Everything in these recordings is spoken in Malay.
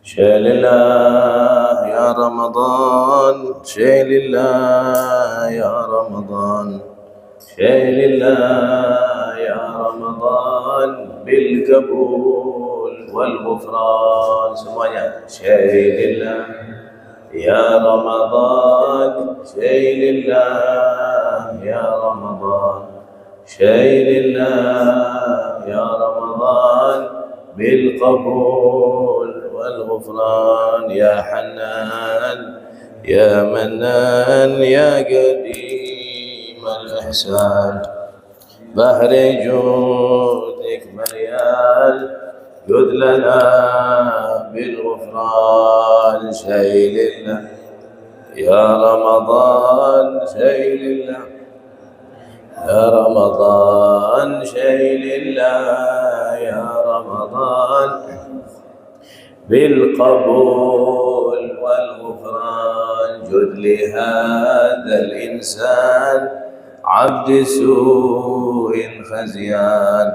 شيء لله يا رمضان، شيء لله يا رمضان، شيء لله يا رمضان بالقبول والغفران. semuanya شيء لله يا رمضان، شيء لله يا رمضان، شيء لله يا رمضان بالقبول والغفران. يا حنان يا منان يا قديم الإحسان، بحر جودك مليان جد لنا بالغفران. شيء لله يا رمضان، شيء لله يا رمضان، شيء لله يا رمضان بالقبول والغفران. جد لهذا الإنسان عبد سوء خزيان،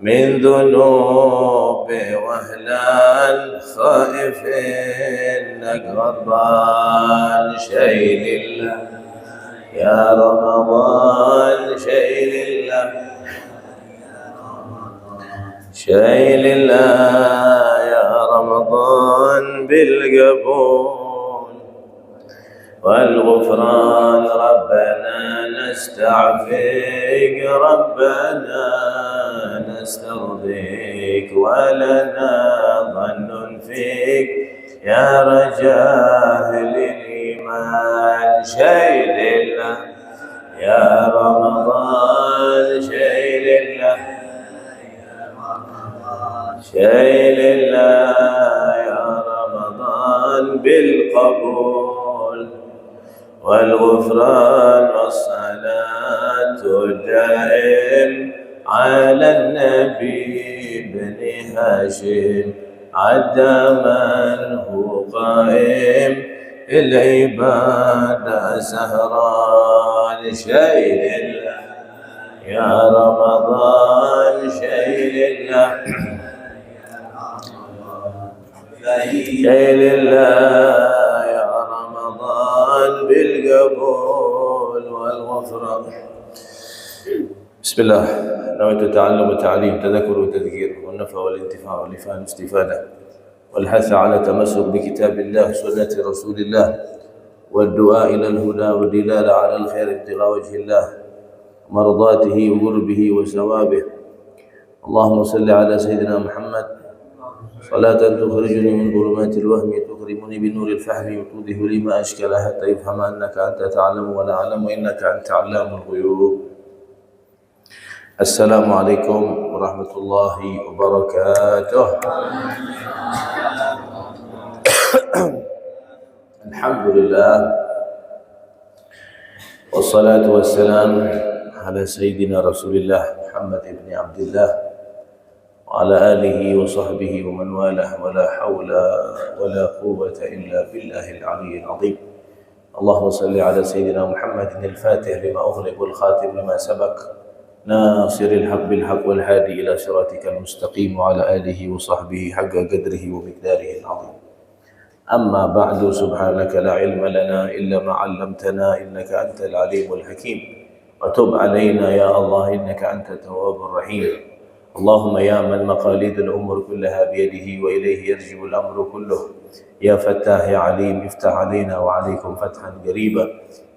من ذنوب وهلان خائف إنك غضبان. شيء لله يا رمضان، شيء لله، شيء لله يا رمضان بالقبول والغفران. ربنا نستعفيك، ربنا نسترضيك، ولنا ظن فيك يا رجاء للإيمان. شيء لله يا رمضان، شيء لله، شيء لله يا رمضان بالقبول والغفران. والصلاة الدائم على النبي بن هاشم، عدى من هو قائم العبادة سهران. شيء لله يا رمضان، شيء لله، شيء لله يا رمضان بالقبول والغفران. بسم الله. نويت التعلم والتعليم، تذكر وتذكير، والنفع والانتفاع والإفادة والاستفادة، والحث على تمسك بكتاب الله وسنة رسول الله، والدعاء إلى الهدى والدلالة على الخير ابتغاء وجه الله، مرضاته وقربه وثوابه. اللهم صل على سيدنا محمد صلاة تخرجني من ظلمات الوهم، تكرمني بنور الفهم، وتوضح لي ما أشكل حتى يفهم أنك أنت تعلم ولا أعلم، وإنك أنت علام الغيوب. السلام عليكم ورحمة الله وبركاته. الحمد لله والصلاة والسلام على سيدنا رسول الله محمد بن عبد الله وعلى آله وصحبه ومن والاه، ولا حول ولا قوة إلا بالله العلي العظيم. اللهم صل على سيدنا محمد الفاتح لما أغلق والخاتم لما سبق، ناصر الحق بالحق والهادي إلى صراطك المستقيم، وعلى آله وصحبه حق قدره ومقداره العظيم. أما بعد، سبحانك لا علم لنا إلا ما علمتنا، إنك أنت العليم الحكيم. وتب علينا يا الله، إنك أنت التواب الرحيم. اللهم يا من مقاليد الأمور كلها بيده، وإليه يرجع الأمر كله. يا فتاح يا عليم، افتح علينا وعليكم فتحا قريبا.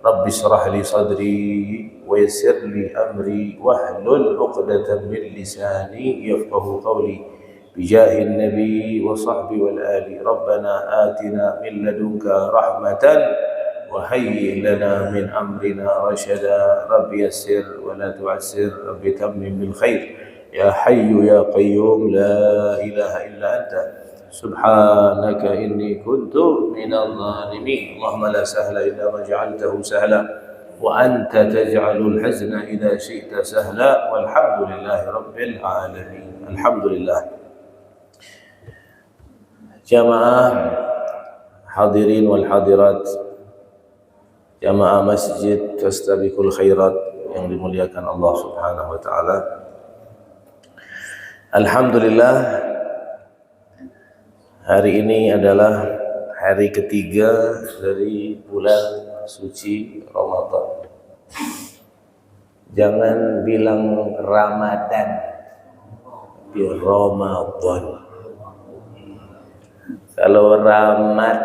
رب اشرح لي صدري ويسر لي أمري، واحلل عقدة من لساني يفقه قولي، بجاه النبي وصحبه والآل. ربنا آتنا من لدنك رحمة وهيئ لنا من أمرنا رشدا. رب يسر ولا تعسر، رب تمم بالخير. يا حي يا قيوم لا إله إلا أنت، سبحانك إني كنت من الظالمين. اللهم لا سهل إلا ما جعلته سهلا، وأنت تجعل الحزن إذا شئت سهلا. والحمد لله رب العالمين. الحمد لله. Jamaah hadirin wal hadirat, jamaah masjid Fastabiqul Khairat yang dimuliakan Allah Subhanahu wa taala. Alhamdulillah, hari ini adalah hari ketiga dari bulan suci Ramadan. Jangan bilang Ramadan, tapi Ramadan. Kalau ramat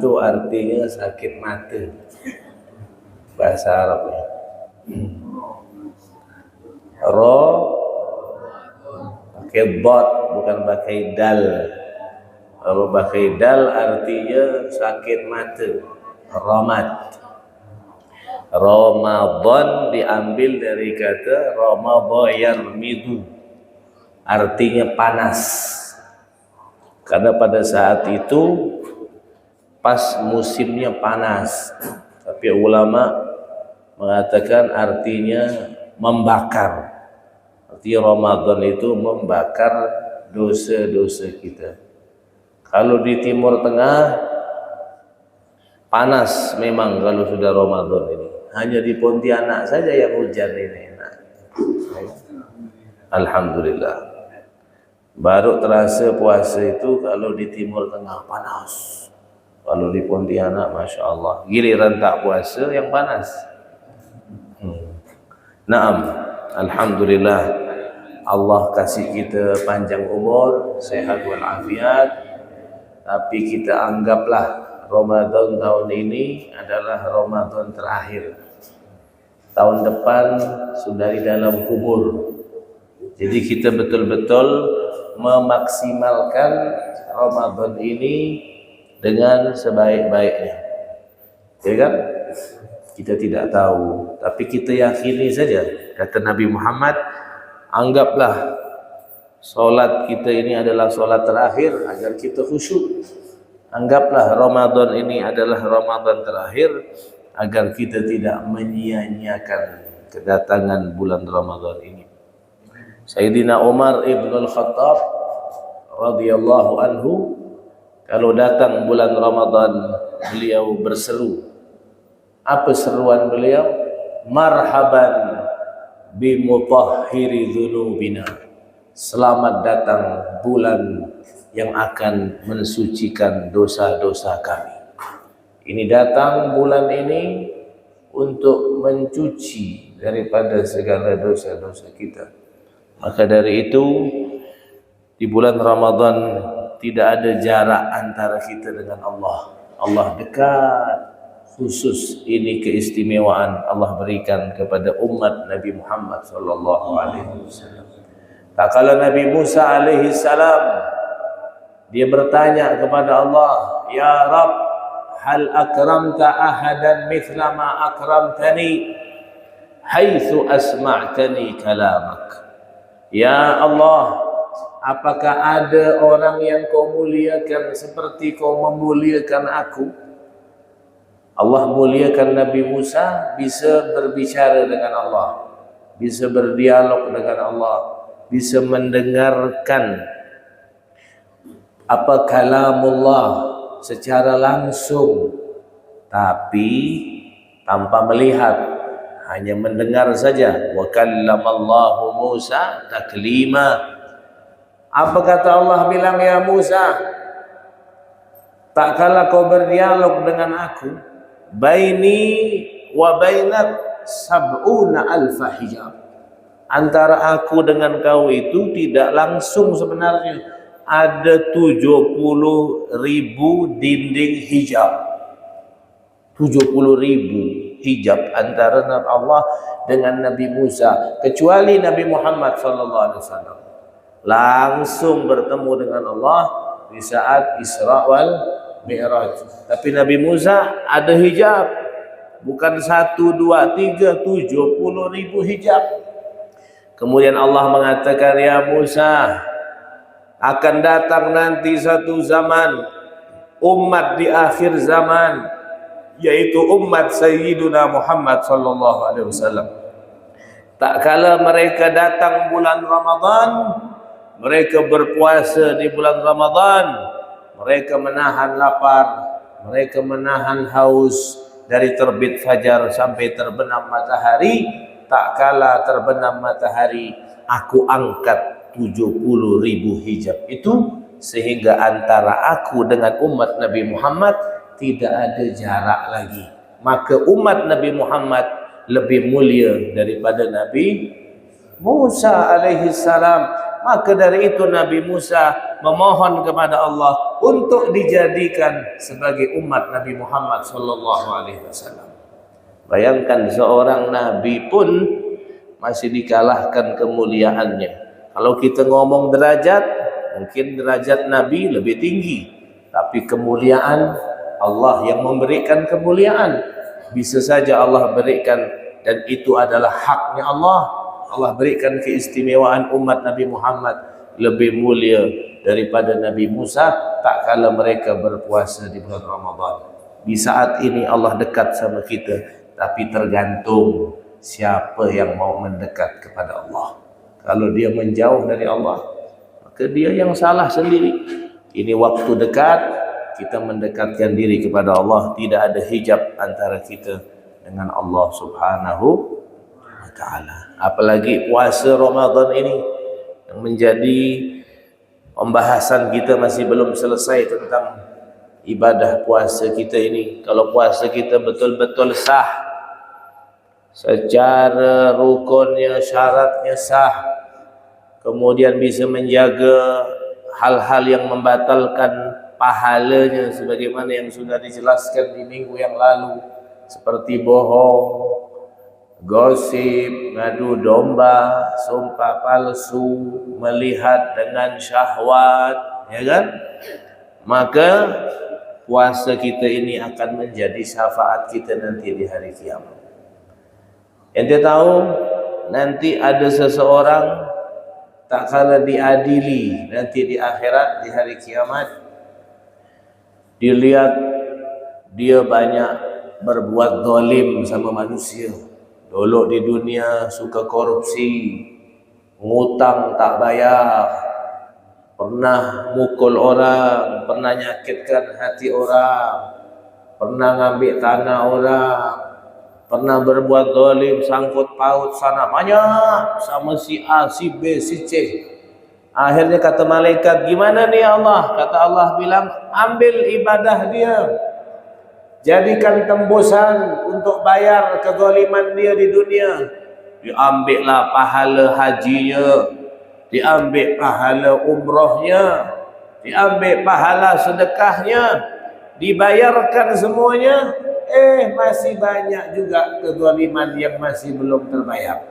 itu artinya sakit mata, bahasa Arabnya. Pakai dot, bukan pakai dal. Kalau pakai dal artinya sakit mata. Ramadan diambil dari kata Ramadhan yarmidu, artinya panas. Karena pada saat itu pas musimnya panas. Tapi ulama mengatakan artinya membakar. Artinya Ramadan itu membakar dosa-dosa kita. Kalau di Timur Tengah panas memang kalau sudah Ramadan ini. Hanya di Pontianak saja yang hujan ini enak. Alhamdulillah. Baru terasa puasa itu kalau di Timur Tengah panas. Kalau di Pontianak Masya Allah. Giliran tak puasa yang panas. Naam. Alhamdulillah, Allah kasih kita panjang umur, sehat walafiat. Tapi kita anggaplah Ramadan tahun ini adalah Ramadan terakhir. Tahun depan sudah di dalam kubur. Jadi kita betul-betul memaksimalkan Ramadan ini dengan sebaik-baiknya. Ya kan? Kita tidak tahu, tapi kita yakini saja. Kata Nabi Muhammad, anggaplah solat kita ini adalah solat terakhir agar kita khusyuk. Anggaplah Ramadan ini adalah Ramadan terakhir agar kita tidak menyia-nyiakan kedatangan bulan Ramadan ini. Sayyidina Umar ibn al-Khattab radhiyallahu anhu, kalau datang bulan Ramadan beliau berseru. Apa seruan beliau? Marhaban bimutahhiri dzunubina. Selamat datang bulan yang akan mensucikan dosa-dosa kami. Ini datang bulan ini untuk mencuci daripada segala dosa-dosa kita. Maka dari itu di bulan Ramadan tidak ada jarak antara kita dengan Allah. Allah dekat. Khusus ini keistimewaan Allah berikan kepada umat Nabi Muhammad sallallahu alaihi wasallam. Tak kala Nabi Musa alaihi salam dia bertanya kepada Allah, "Ya Rabb, hal akramta ahadan mithla ma akramtani haitsu asma'tani kalamak?" Ya Allah, apakah ada orang yang kau muliakan seperti kau memuliakan aku? Allah muliakan Nabi Musa, bisa berbicara dengan Allah, bisa berdialog dengan Allah, bisa mendengarkan apa kalamullah secara langsung, tapi tanpa melihat, hanya mendengar saja. Wa kallamallahu Musa taklima. Apa kata Allah bilang, ya Musa, tak kala kau berdialog dengan aku, baini wa bainak sab'una alfa hijab. Antara aku dengan kau itu tidak langsung sebenarnya. Ada 70.000 dinding hijab. 70.000 hijab antara Allah dengan Nabi Musa. Kecuali Nabi Muhammad SAW langsung bertemu dengan Allah di saat Isra wal Mi'raj. Tapi Nabi Musa ada hijab, bukan 1, 2, 3, 70.000 hijab. Kemudian Allah mengatakan, ya Musa, akan datang nanti satu zaman, umat di akhir zaman, yaitu umat Sayyiduna Muhammad sallallahu alaihi wasallam. Tak kala mereka datang bulan Ramadan, mereka berpuasa di bulan Ramadan, mereka menahan lapar, mereka menahan haus dari terbit fajar sampai terbenam matahari. Tak kala terbenam matahari, aku angkat 70.000 hijab itu, sehingga antara aku dengan umat Nabi Muhammad tidak ada jarak lagi. Maka umat Nabi Muhammad lebih mulia daripada Nabi Musa alaihi salam. Maka dari itu Nabi Musa memohon kepada Allah untuk dijadikan sebagai umat Nabi Muhammad sallallahu alaihi wasallam. Bayangkan seorang nabi pun masih dikalahkan kemuliaannya. Kalau kita ngomong derajat, mungkin derajat nabi lebih tinggi, tapi kemuliaan Allah yang memberikan kemuliaan. Bisa saja Allah berikan, dan itu adalah haknya Allah. Allah berikan keistimewaan umat Nabi Muhammad lebih mulia daripada Nabi Musa tak kala mereka berpuasa di bulan Ramadan. Di saat ini Allah dekat sama kita, tapi tergantung siapa yang mau mendekat kepada Allah. Kalau dia menjauh dari Allah, maka dia yang salah sendiri. Ini waktu dekat kita mendekatkan diri kepada Allah, tidak ada hijab antara kita dengan Allah Subhanahu wa taala. Apalagi puasa Ramadan ini yang menjadi pembahasan kita masih belum selesai tentang ibadah puasa kita ini. Kalau puasa kita betul-betul sah, secara rukunnya, syaratnya sah, kemudian bisa menjaga hal-hal yang membatalkan pahalanya sebagaimana yang sudah dijelaskan di minggu yang lalu, seperti bohong, gosip, ngadu domba, sumpah palsu, melihat dengan syahwat, ya kan? Maka puasa kita ini akan menjadi syafaat kita nanti di hari kiamat. Ente tahu nanti ada seseorang tak kala diadili nanti di akhirat, di hari kiamat, dilihat dia banyak berbuat zalim sama manusia. Dulu di dunia suka korupsi, ngutang tak bayar, pernah mukul orang, pernah nyakitkan hati orang, pernah ngambil tanah orang, pernah berbuat zalim, sangkut paut sana banyak sama si A, si B, si C. Akhirnya kata malaikat, gimana nih Allah? Kata Allah bilang, ambil ibadah dia, jadikan tembusan untuk bayar kezaliman dia di dunia. Diambillah pahala hajinya, diambil pahala umrohnya, diambil pahala sedekahnya, dibayarkan semuanya. Masih banyak juga kezaliman yang masih belum terbayar.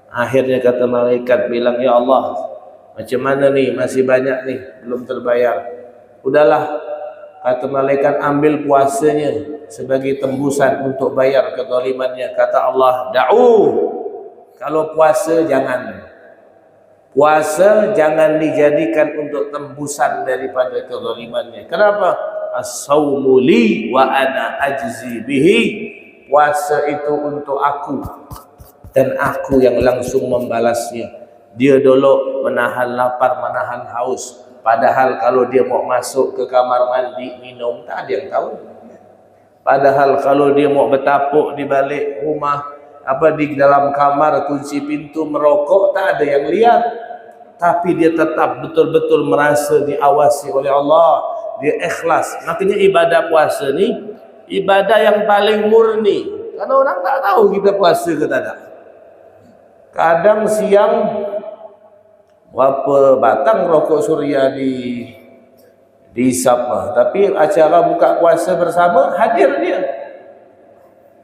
Akhirnya kata malaikat bilang, ya Allah, macam mana nih, masih banyak nih belum terbayar. Udahlah, kata malaikat, ambil puasanya sebagai tembusan untuk bayar kezalimannya. Kata Allah, da'u, kalau puasa jangan. Puasa jangan dijadikan untuk tembusan daripada kezalimannya. Kenapa? As-sawmu li wa ana ajzi bihi. Puasa itu untuk aku dan aku yang langsung membalasnya. Dia dulu menahan lapar, menahan haus, padahal kalau dia mau masuk ke kamar mandi minum tak ada yang tahu. Padahal kalau dia mau bertapuk di balik rumah, di dalam kamar kunci pintu merokok, tak ada yang lihat. Tapi dia tetap betul-betul merasa diawasi oleh Allah. Dia ikhlas. Makanya ibadah puasa ni ibadah yang paling murni. Karena orang tak tahu kita puasa ke tak. Kadang siang berapa batang rokok Suria dihisap, tapi acara buka puasa bersama hadir dia.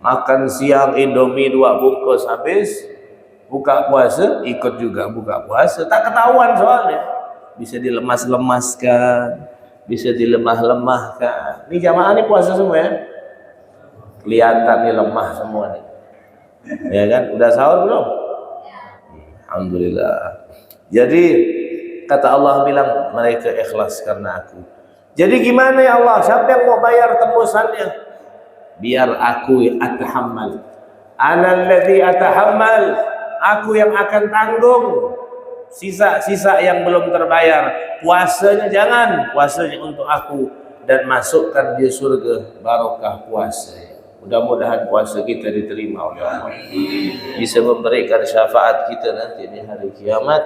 Makan siang Indomie 2 bungkus habis, buka puasa ikut juga buka puasa, tak ketahuan soalnya. Bisa dilemas-lemaskan, bisa dilemah-lemahkan. Ini jamaah ini puasa semua ya, kelihatan nih lemah semua nih, ya kan? Udah sahur belum? Alhamdulillah. Jadi kata Allah bilang, mereka ikhlas karena aku. Jadi gimana ya Allah, siapa yang mau bayar tembusannya? Biar aku yang atahammal. Ana alladzi atahammal, aku yang akan tanggung sisa-sisa yang belum terbayar. Puasanya jangan, puasanya untuk aku, dan masukkan dia surga barokah puasa. Mudah-mudahan puasa kita diterima oleh Allah, bisa memberikan syafaat kita nanti di hari kiamat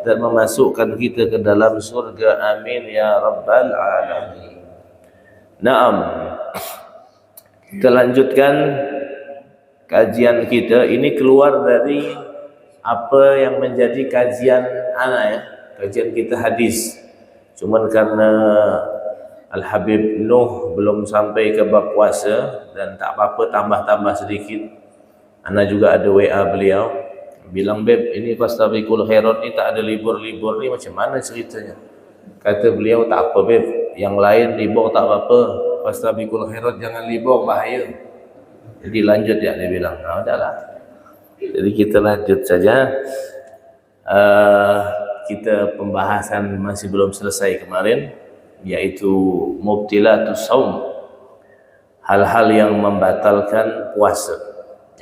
dan memasukkan kita ke dalam surga. Amin ya rabbal alamin. Naam, kita lanjutkan kajian kita. Ini keluar dari apa yang menjadi kajian anak ya, kajian kita hadis. Cuman karena Al-Habib Nuh belum sampai ke bab puasa, dan tak apa-apa tambah-tambah sedikit. Ana juga ada WA beliau, bilang, Beb, ini Fastabiqul Khairat ni tak ada libur-libur ni, macam mana ceritanya? Kata beliau, tak apa Beb, yang lain libur tak apa-apa, Fastabiqul Khairat jangan libur, bahaya. Jadi lanjut ya, dia bilang. Nah, udahlah. Jadi kita lanjut saja. Kita pembahasan masih belum selesai kemarin, yaitu mubtilatus shaum, hal-hal yang membatalkan puasa,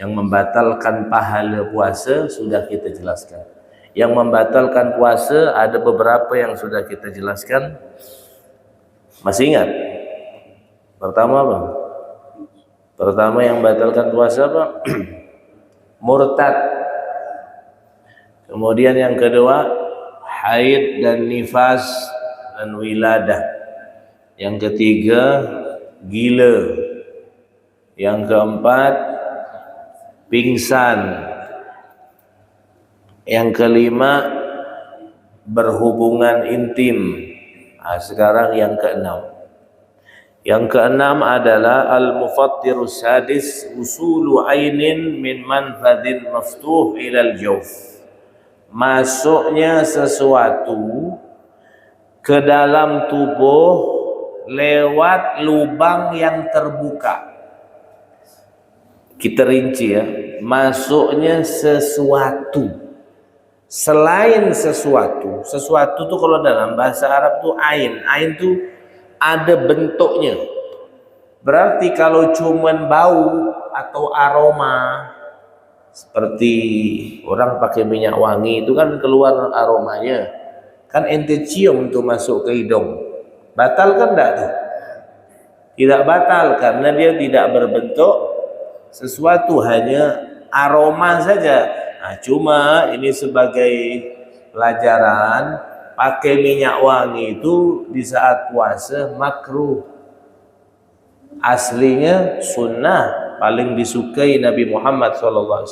yang membatalkan pahala puasa sudah kita jelaskan. Yang membatalkan puasa ada beberapa yang sudah kita jelaskan. Masih ingat? Pertama apa? Pertama yang membatalkan puasa apa? Murtad. Kemudian yang kedua, haid dan nifas dan wiladah. Yang ketiga, gila. Yang keempat, pingsan. Yang kelima, berhubungan intim. Sekarang yang keenam. Yang keenam adalah al-mufattirus sadis, usulu ainin min manfadin maftuh ilal jawf. Masuknya sesuatu ke dalam tubuh lewat lubang yang terbuka. Kita rinci ya, masuknya sesuatu. Selain sesuatu, sesuatu itu kalau dalam bahasa Arab tuh ain. Ain tuh ada bentuknya. Berarti kalau cuman bau atau aroma, seperti orang pakai minyak wangi itu kan keluar aromanya, kan ente cium tuh masuk ke hidung, batal kan enggak tuh? Tidak batal karena dia tidak berbentuk sesuatu, hanya aroma saja. Nah, cuma ini sebagai pelajaran, pakai minyak wangi itu di saat puasa makruh. Aslinya sunnah, paling disukai Nabi Muhammad SAW.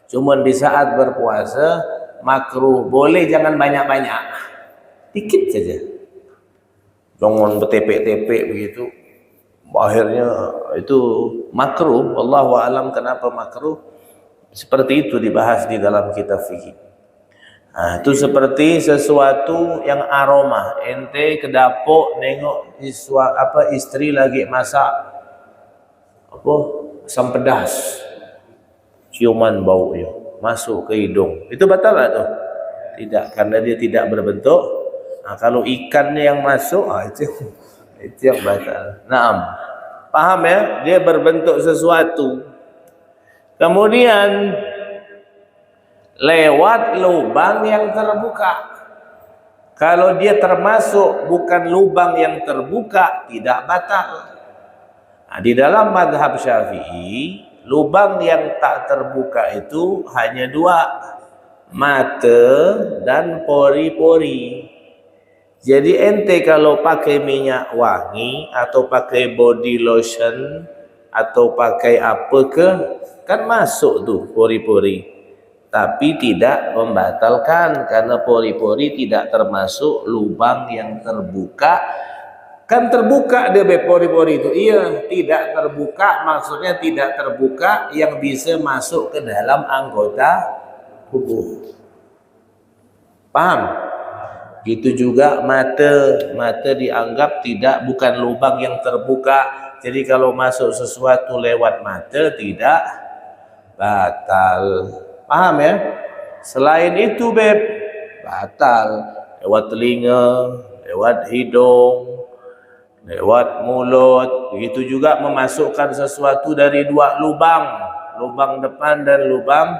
Cuma di saat berpuasa makruh. Boleh jangan banyak-banyak, dikit saja. Jangan bertepek-tepek begitu. Akhirnya itu makruh. Wallahu a'lam kenapa makruh. Seperti itu dibahas di dalam kitab fikih. Nah, itu seperti sesuatu yang aroma. Ente ke dapur nengok istri lagi masak asam pedas, ciuman baunya masuk ke hidung, itu batal atau tidak? Karena dia tidak berbentuk. Nah, kalau ikannya yang masuk, itu yang batal. Naam, paham ya? Dia berbentuk sesuatu, kemudian lewat lubang yang terbuka. Kalau dia termasuk bukan lubang yang terbuka, tidak batal. Nah, di dalam mazhab Syafi'i, lubang yang tak terbuka itu hanya dua, mata dan pori-pori. Jadi ente kalau pakai minyak wangi atau pakai body lotion atau pakai apa ke, kan masuk tuh pori-pori, tapi tidak membatalkan karena pori-pori tidak termasuk lubang yang terbuka. Kan terbuka dia pori-pori itu, iya, tidak terbuka maksudnya tidak terbuka yang bisa masuk ke dalam anggota tubuh. Paham? Gitu juga mata dianggap bukan lubang yang terbuka. Jadi kalau masuk sesuatu lewat mata tidak batal. Paham ya? Selain itu Beb, batal lewat telinga, lewat hidung, lewat mulut. Begitu juga memasukkan sesuatu dari dua lubang, lubang depan dan lubang,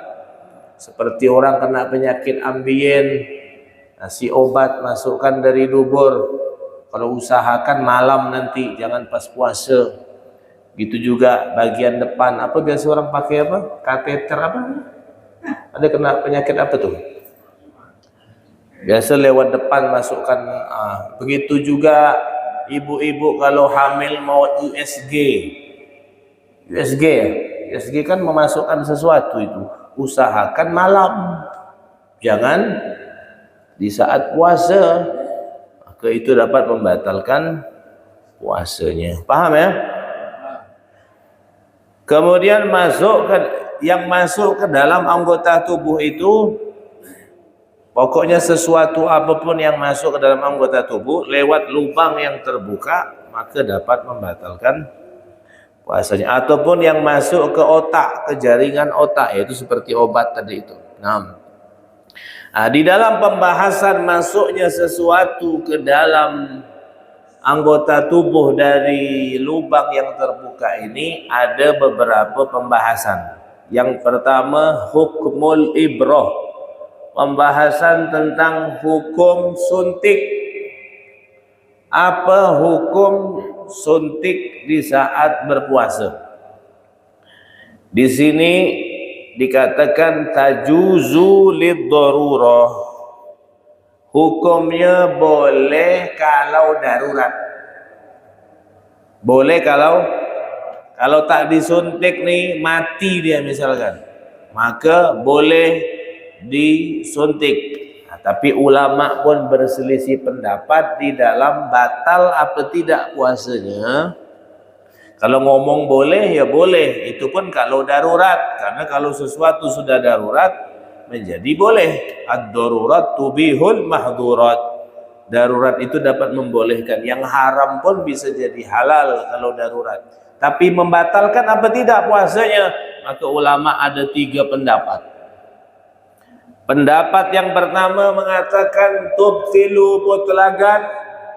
seperti orang kena penyakit ambien, nasi obat masukkan dari dubur. Kalau usahakan malam nanti, jangan pas puasa. Gitu juga bagian depan, apa biasa orang pakai apa? Kateter apa? Ada kena penyakit apa tuh? Biasa lewat depan masukkan. Begitu juga ibu-ibu kalau hamil mau USG. USG ya? USG kan memasukkan sesuatu itu. Usahakan malam. Jangan di saat puasa. Maka itu dapat membatalkan puasanya. Paham ya? Kemudian yang masuk ke dalam anggota tubuh itu, pokoknya sesuatu apapun yang masuk ke dalam anggota tubuh lewat lubang yang terbuka, maka dapat membatalkan puasanya. Ataupun yang masuk ke otak, ke jaringan otak, yaitu seperti obat tadi itu. Nah, di dalam pembahasan masuknya sesuatu ke dalam anggota tubuh dari lubang yang terbuka ini ada beberapa pembahasan. Yang pertama, hukmul ibrah, pembahasan tentang hukum suntik. Apa hukum suntik di saat berpuasa? Di sini dikatakan tajuzu lid-darurah. Hukumnya boleh kalau darurat. Boleh kalau tak disuntik nih mati dia misalkan, maka boleh disuntik. Tapi ulama pun berselisih pendapat di dalam batal apa tidak puasanya. Kalau ngomong boleh ya boleh, itu pun kalau darurat. Karena kalau sesuatu sudah darurat menjadi boleh. Ad-darurat tubihul mahdurat. Darurat itu dapat membolehkan. Yang haram pun bisa jadi halal kalau darurat. Tapi membatalkan apa tidak puasanya? Maka ulama ada 3 pendapat. Pendapat yang pertama mengatakan tubtilu mutlakan,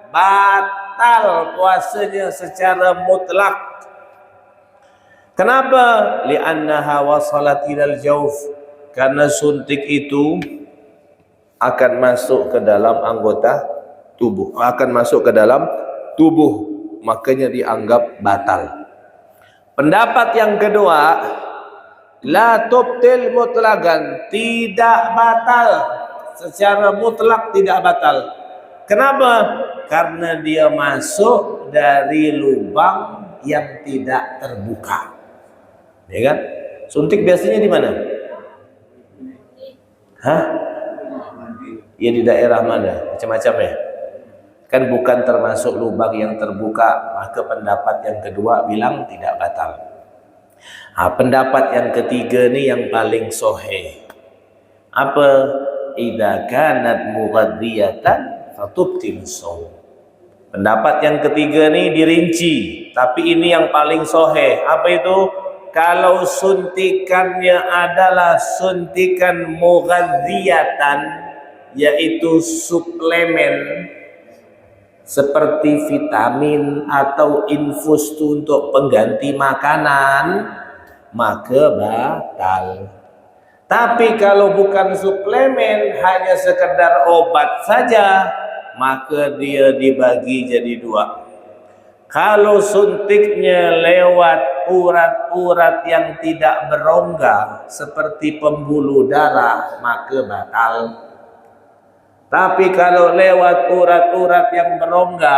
batal puasanya secara mutlak. Kenapa? Li'annaha wasalat ilal jauf. Karena suntik itu akan masuk ke dalam anggota tubuh, makanya dianggap batal. Pendapat yang kedua, la tubtil mutlakan, tidak batal secara mutlak, tidak batal. Kenapa? Karena dia masuk dari lubang yang tidak terbuka. Ya kan? Suntik biasanya di mana? Ya di daerah mana? Macam-macam ya. Kan bukan termasuk lubang yang terbuka, maka pendapat yang kedua bilang tidak batal. Pendapat yang ketiga ni yang paling sahih. Apa? Idza kanat mughadhiyatan fatubtil shaum. Pendapat yang ketiga ni dirinci, tapi ini yang paling sahih. Apa itu? Kalau suntikannya adalah suntikan mughadhiyatan, yaitu suplemen seperti vitamin atau infus untuk pengganti makanan, maka batal. Tapi kalau bukan suplemen, hanya sekedar obat saja, maka dia dibagi jadi 2. Kalau suntiknya lewat urat-urat yang tidak berongga seperti pembuluh darah, maka batal. Tapi kalau lewat urat-urat yang berongga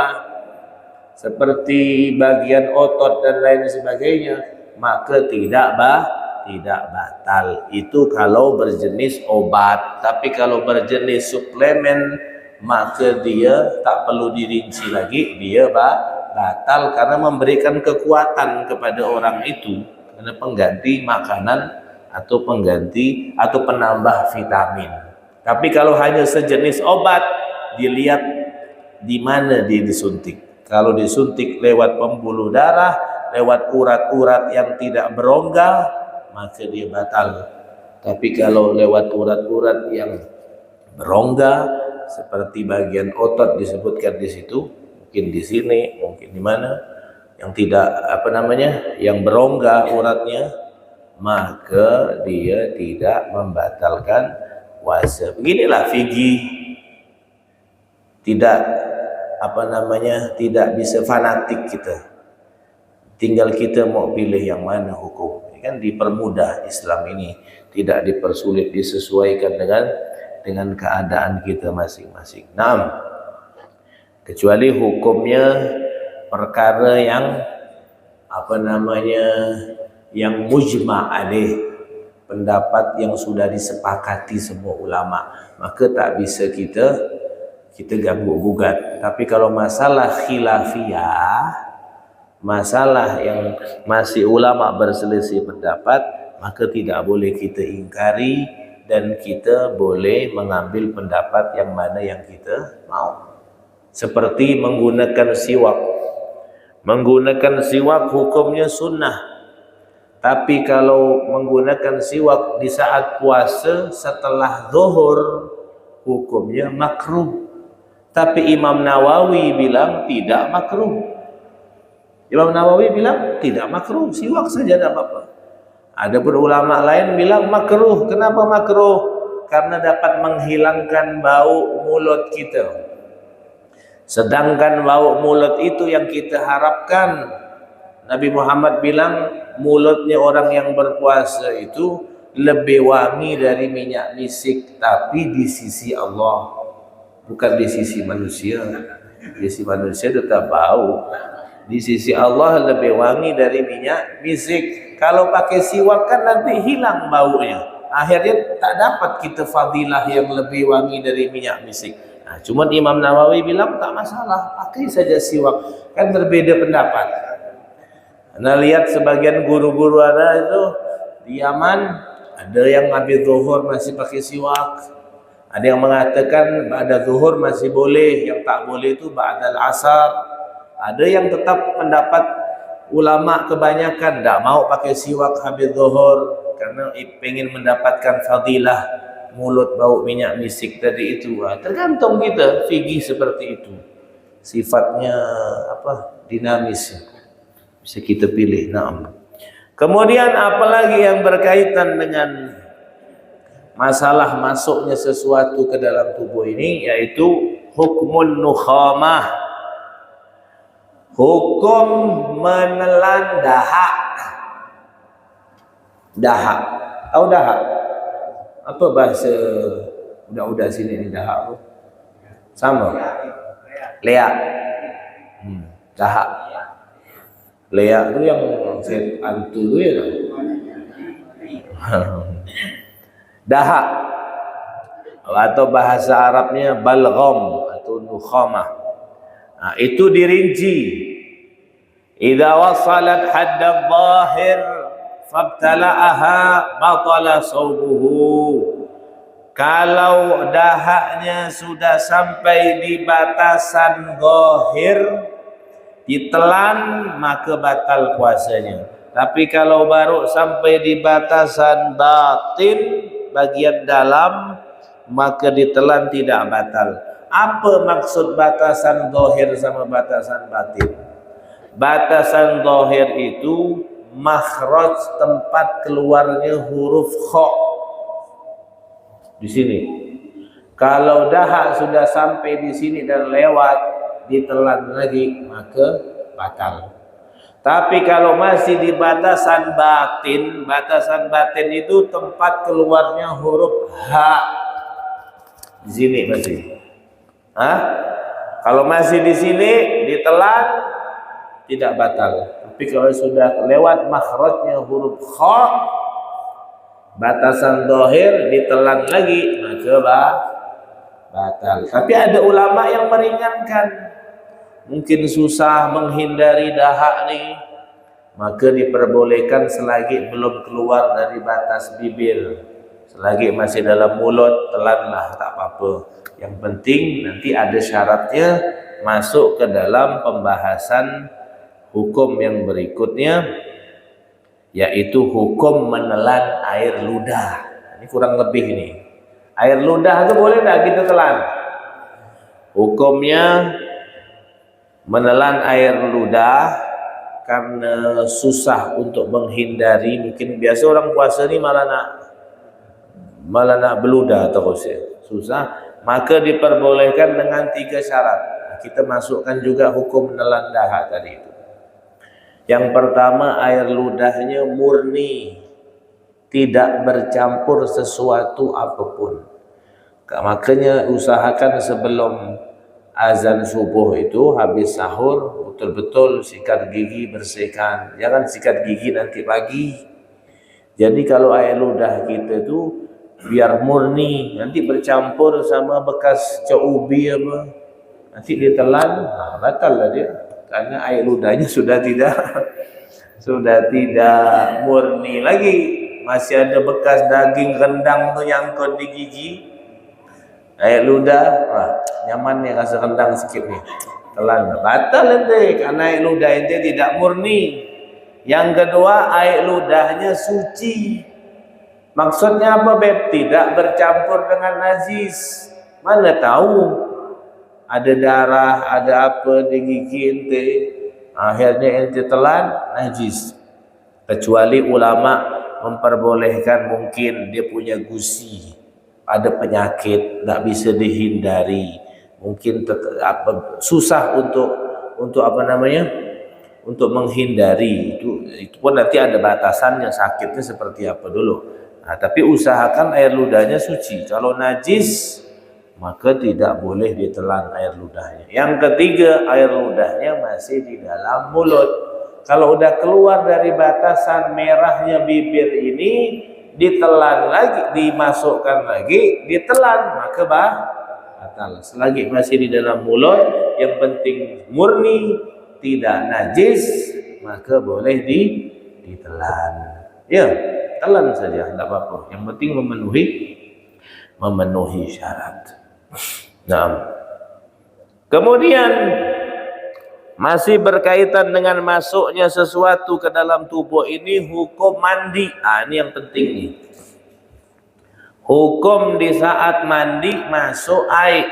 seperti bagian otot dan lain sebagainya, maka tidak batal. Itu kalau berjenis obat. Tapi kalau berjenis suplemen, maka dia tak perlu dirinci lagi, dia batal karena memberikan kekuatan kepada orang itu, karena pengganti makanan atau pengganti atau penambah vitamin. Tapi kalau hanya sejenis obat, dilihat di mana dia disuntik. Kalau disuntik lewat pembuluh darah, lewat urat-urat yang tidak berongga, maka dia batal. Tapi kalau lewat urat-urat yang berongga seperti bagian otot disebutkan di situ, mungkin di sini, mungkin di mana, yang tidak yang berongga uratnya, maka dia tidak membatalkan puasa. Beginilah fikih. Tidak tidak bisa fanatik kita. Tinggal kita mau pilih yang mana hukum. Kan dipermudah Islam ini, tidak dipersulit, disesuaikan dengan keadaan kita masing-masing. Naam. Kecuali hukumnya perkara yang yang mujma' alaih, pendapat yang sudah disepakati semua ulama, maka tak bisa kita ganggu gugat. Tapi kalau masalah khilafiyah, masalah yang masih ulama berselisih pendapat, maka tidak boleh kita ingkari dan kita boleh mengambil pendapat yang mana yang kita mau. Seperti menggunakan siwak. Menggunakan siwak hukumnya sunnah. Tapi kalau menggunakan siwak di saat puasa setelah zuhur, hukumnya makruh. Tapi Imam Nawawi bilang tidak makruh. Imam Nawawi bilang tidak makruh, siwak saja tidak apa-apa. Ada pun ulama lain bilang makruh. Kenapa makruh? Karena dapat menghilangkan bau mulut kita. Sedangkan bau mulut itu yang kita harapkan. Nabi Muhammad bilang mulutnya orang yang berpuasa itu lebih wangi dari minyak misik, tapi di sisi Allah, bukan di sisi manusia. Di sisi manusia tetap bau. Di sisi Allah lebih wangi dari minyak misik. Kalau pakai siwak kan nanti hilang baunya. Akhirnya tak dapat kita fadilah yang lebih wangi dari minyak misik. Nah, cuman Imam Nawawi bilang tak masalah, pakai saja siwak. Kan berbeda pendapat. Anda lihat sebagian guru-guru ada itu di Yaman, ada yang habis zuhur masih pakai siwak. Ada yang mengatakan ba'da zuhur masih boleh, yang tak boleh itu ba'dal asar. Ada yang tetap pendapat ulama kebanyakan tidak mau pakai siwak habis zuhur karena ingin mendapatkan fadilah mulut bau minyak misik tadi itu. Tergantung kita, fikih seperti itu. Sifatnya dinamis. Bisa kita pilih. Naam. Kemudian apalagi yang berkaitan dengan masalah masuknya sesuatu ke dalam tubuh ini, yaitu hukmun nukhamah. Hukum menelan dahak. Dahak. Tahu dahak? Apa bahasa udah sini ni dahak tu? Sama. Leak. Dahak. Leak tu yang saya hantu tu ya. Dahak. Atau bahasa Arabnya balgham atau nukhamah. Nah, itu dirinci. Idza wasalat hadd adh-dhahir fabtala'aha batala saubuhu. Kalau dahaknya sudah sampai di batasan zahir, ditelan, maka batal puasanya. Tapi kalau baru sampai di batasan batin, bagian dalam, maka ditelan tidak batal. Apa maksud batasan zahir sama batasan batin? Batasan zahir itu makhraj, tempat keluarnya huruf kha. Di sini. Kalau dahak sudah sampai di sini dan lewat, ditelan lagi, maka batal. Tapi kalau masih di batasan batin itu tempat keluarnya huruf ha. Di sini masih. Kalau masih di sini ditelan tidak batal. Tapi kalau sudah lewat makhrajnya huruf kha, batasan zahir ditelan lagi, maka batal. Tapi ada ulama yang meringankan. Mungkin susah menghindari dahak nih, maka diperbolehkan selagi belum keluar dari batas bibir. Selagi masih dalam mulut, telanlah, tak apa-apa. Yang penting nanti ada syaratnya masuk ke dalam pembahasan hukum yang berikutnya, yaitu hukum menelan air ludah. Ini kurang lebih ini. Air ludah itu boleh tidak kita telan? Hukumnya menelan air ludah karena susah untuk menghindari. Mungkin biasa orang puasa ni malah nak beludah terus ya. Susah, maka diperbolehkan dengan 3 syarat. Kita masukkan juga hukum menelan dahak tadi itu. Yang pertama, air ludahnya murni, tidak bercampur sesuatu apapun. Makanya usahakan sebelum azan subuh itu, habis sahur, betul-betul sikat gigi, bersihkan. Jangan sikat gigi nanti pagi. Jadi kalau air ludah kita itu biar murni, nanti bercampur sama bekas ubi apa, nanti ditelan, batal lah dia. Karena air ludahnya sudah tidak murni lagi, masih ada bekas daging rendang tuh nyangkut di gigi. Air ludah, nyaman nih rasa rendang sikit nih, telan, batal nanti karena air ludah itu tidak murni. Yang kedua, air ludahnya suci. Maksudnya apa, Beb? Tidak bercampur dengan najis. Mana tahu ada darah, ada apa di gigi ente, akhirnya ente telan, najis. Kecuali ulama memperbolehkan, mungkin dia punya gusi, ada penyakit, nggak bisa dihindari, mungkin susah untuk apa namanya, untuk menghindari. Itu pun nanti ada batasannya, sakitnya seperti apa dulu. Nah, tapi usahakan air ludahnya suci. Kalau najis, maka tidak boleh ditelan air ludahnya. Yang ketiga, air ludahnya masih di dalam mulut. Kalau udah keluar dari batasan merahnya bibir ini, ditelan lagi, dimasukkan lagi, ditelan, maka batal. Selagi masih di dalam mulut, yang penting murni, tidak najis, maka boleh ditelan. Ya, telan saja, tidak apa-apa. Yang penting memenuhi syarat. Nah, kemudian masih berkaitan dengan masuknya sesuatu ke dalam tubuh ini, hukum mandi. Ini yang penting nih. Hukum di saat mandi masuk air.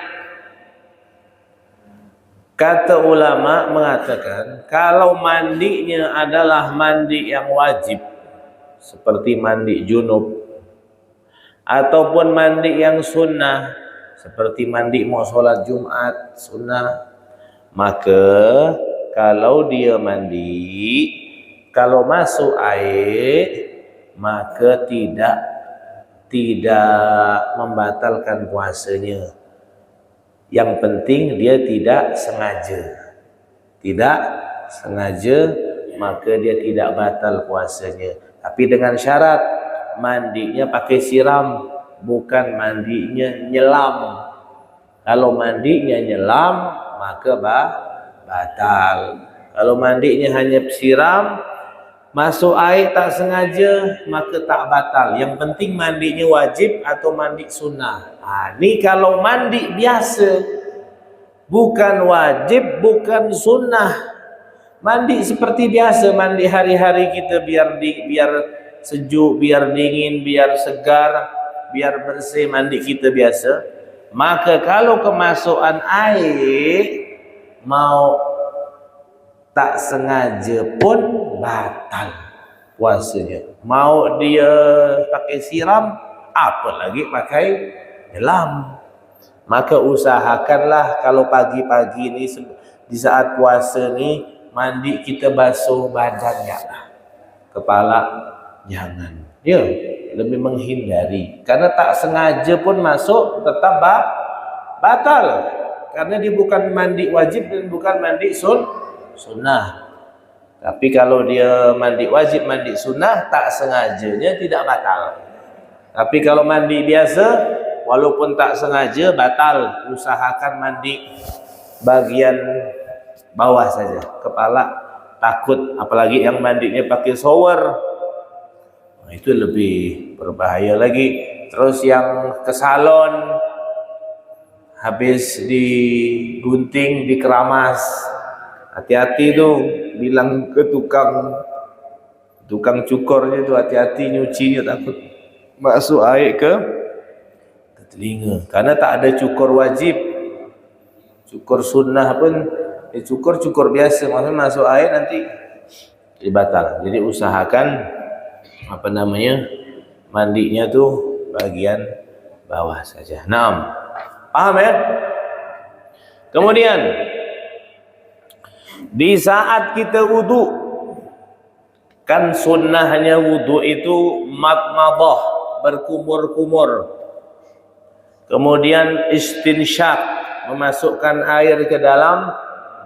Kata ulama mengatakan, kalau mandinya adalah mandi yang wajib, seperti mandi junub, ataupun mandi yang sunnah, seperti mandi mau sholat Jumat sunnah, maka kalau dia mandi, kalau masuk air, maka tidak membatalkan puasanya. Yang penting dia tidak sengaja, maka dia tidak batal puasanya. Tapi dengan syarat mandinya pakai siram, bukan mandinya nyelam. Kalau mandinya nyelam, maka batal. Kalau mandinya hanya siram, masuk air tak sengaja, maka tak batal. Yang penting mandinya wajib atau mandi sunnah. Ini kalau mandi biasa, bukan wajib, bukan sunnah. Mandi seperti biasa, mandi hari-hari kita, biar sejuk, biar dingin, biar segar, biar bersih, mandi kita biasa. Maka kalau kemasukan air, mau tak sengaja pun batal puasanya. Mau dia pakai siram, apalagi pakai nyelam. Maka usahakanlah kalau pagi-pagi ini di saat puasa ini, mandi kita basuh badannya, kepala jangan. Ya, lebih menghindari. Karena tak sengaja pun masuk tetap batal. Karena dia bukan mandi wajib dan bukan mandi sunnah. Tapi kalau dia mandi wajib, mandi sunnah, tak sengajanya tidak batal. Tapi kalau mandi biasa, walaupun tak sengaja, batal. Usahakan mandi bagian bawah saja, kepala. Takut, apalagi yang mandinya pakai shower, itu lebih berbahaya lagi. Terus yang ke salon, habis digunting, dikeramas, hati-hati tuh, bilang ke tukang cukurnya tuh, hati-hati nyucinya, takut masuk air ke telinga. Karena tak ada cukur wajib, cukur sunnah pun cukur biasa, maksudnya masuk air nanti batal. Jadi usahakan mandinya tuh bagian bawah saja. Naam, paham ya? Kemudian di saat kita wudu, Kan sunnahnya wudu itu madmadah, berkumur-kumur. Kemudian istinsyak, memasukkan air ke dalam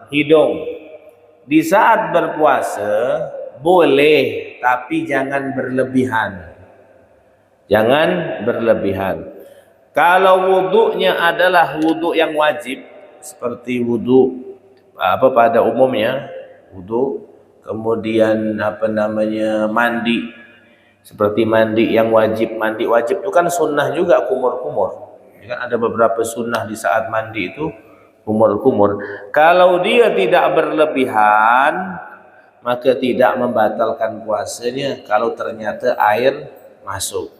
hidung. Di saat berpuasa boleh, tapi jangan berlebihan. Jangan berlebihan. Kalau wudunya adalah wudu yang wajib, seperti wudu pada umumnya, wudu, kemudian mandi, seperti mandi yang wajib. Mandi wajib itu kan sunnah juga, kumur-kumur. Kan ada beberapa sunnah di saat mandi itu kumur-kumur. Kalau dia tidak berlebihan, maka tidak membatalkan puasanya kalau ternyata air masuk.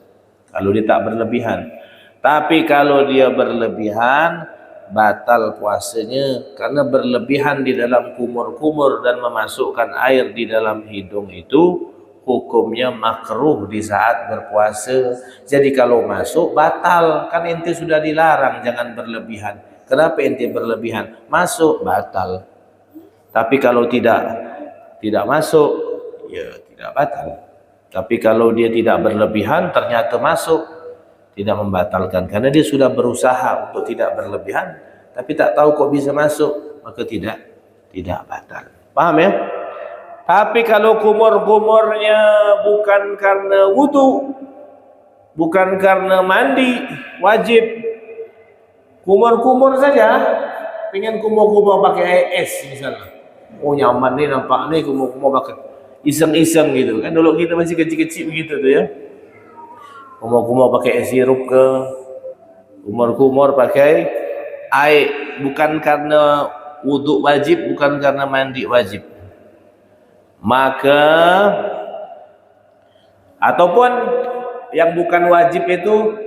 Kalau dia tak berlebihan. Tapi kalau dia berlebihan, batal puasanya, karena berlebihan di dalam kumur-kumur dan memasukkan air di dalam hidung itu hukumnya makruh di saat berpuasa. Jadi kalau masuk batal, kan ente sudah dilarang jangan berlebihan. Kenapa ente berlebihan? Masuk batal. Tapi kalau tidak masuk, ya tidak batal. Tapi kalau dia tidak berlebihan ternyata masuk, tidak membatalkan, karena dia sudah berusaha untuk tidak berlebihan tapi tak tahu kok bisa masuk, maka tidak batal. Paham ya? Tapi kalau kumur-kumurnya bukan karena wudu, bukan karena mandi wajib, kumur-kumur saja, pengen kumur-kumur pakai es misalnya, oh nyaman nih nampak nih kumur-kumur pakai, iseng-iseng gitu kan, dulu kita masih kecil-kecil begitu tuh ya, kumur-kumur pakai es sirup ke, kumur-kumur pakai air, bukan karena wudu wajib, bukan karena mandi wajib. Maka ataupun yang bukan wajib itu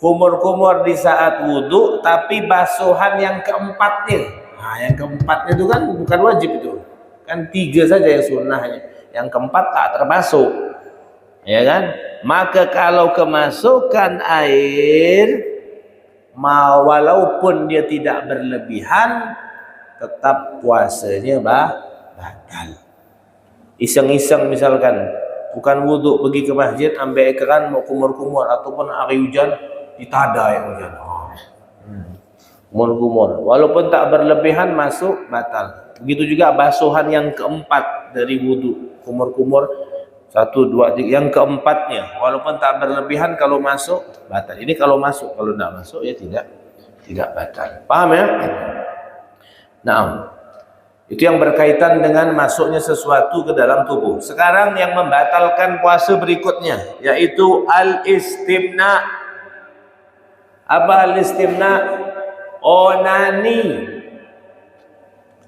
kumur-kumur di saat wudu tapi basuhan yang keempatnya. Nah, yang keempatnya itu kan bukan wajib, itu kan 3 saja yang sunnahnya, yang keempat tak termasuk, ya kan? Maka kalau kemasukan air, walaupun dia tidak berlebihan, tetap puasanya batal. Iseng-iseng misalkan, bukan wudhu, pergi ke masjid, ambil keran, mau kumur-kumur, ataupun hari hujan, ditada yang hujan. Kumur-kumur, walaupun tak berlebihan, masuk, batal. Begitu juga basuhan yang keempat dari wudhu, kumur-kumur, 1, 2, 3, yang keempatnya, walaupun tak berlebihan, kalau masuk, batal. Ini kalau masuk, kalau tidak masuk, ya tidak batal. Paham ya? Nah, itu yang berkaitan dengan masuknya sesuatu ke dalam tubuh. Sekarang yang membatalkan puasa berikutnya, yaitu al-istimna. Apa al-istimna? Onani.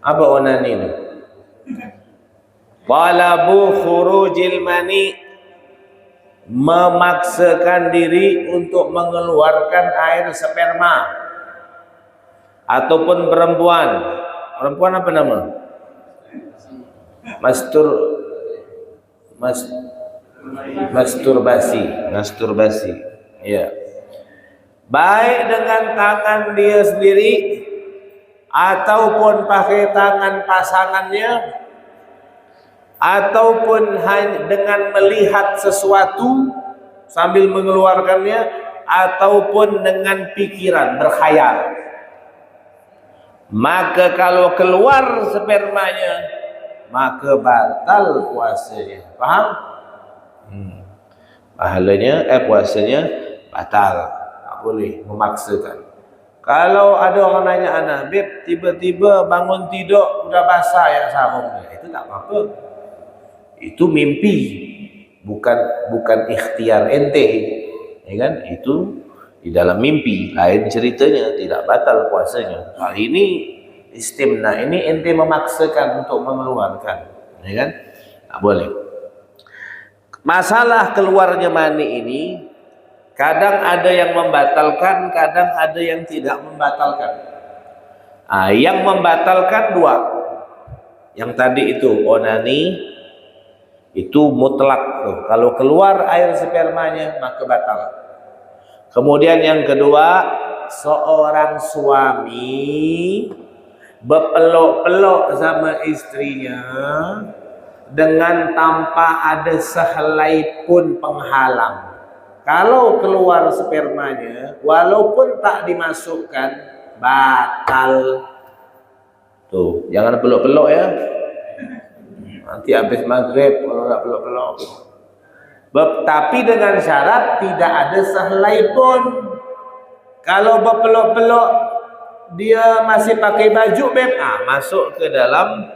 Apa onani itu? Talabu khurujil mani, memaksakan diri untuk mengeluarkan air sperma. Ataupun perempuan apa nama? Masturbasi. Ya. Baik dengan tangan dia sendiri ataupun pakai tangan pasangannya, ataupun hanya dengan melihat sesuatu sambil mengeluarkannya, ataupun dengan pikiran berkhayal. Maka kalau keluar spermanya, maka batal puasanya. Paham? Puasanya batal. Tak boleh memaksakan. Kalau ada orang nanya anak, Beb, tiba-tiba bangun tidur udah basah ya sarungnya, itu tak apa-apa. Itu mimpi, bukan ikhtiar ente, ya kan? Itu di dalam mimpi, lain ceritanya, tidak batal puasanya. Hal ini istimna, ini ente memaksakan untuk mengeluarkan, ya kan? Tak boleh. Masalah keluarnya mani ini kadang ada yang membatalkan, kadang ada yang tidak membatalkan. Yang membatalkan 2. Yang tadi itu onani, itu mutlak tuh. Kalau keluar air spermanya maka batal. Kemudian yang kedua, seorang suami berpeluk-peluk sama istrinya dengan tanpa ada sehelai pun penghalang. Kalau keluar spermanya, walaupun tak dimasukkan, batal. Tuh, jangan peluk-peluk ya. Nanti habis maghrib kalau nak peluk-peluk. Tapi dengan syarat tidak ada sehelai pun. Kalau berpeluk-peluk dia masih pakai baju beb, masuk ke dalam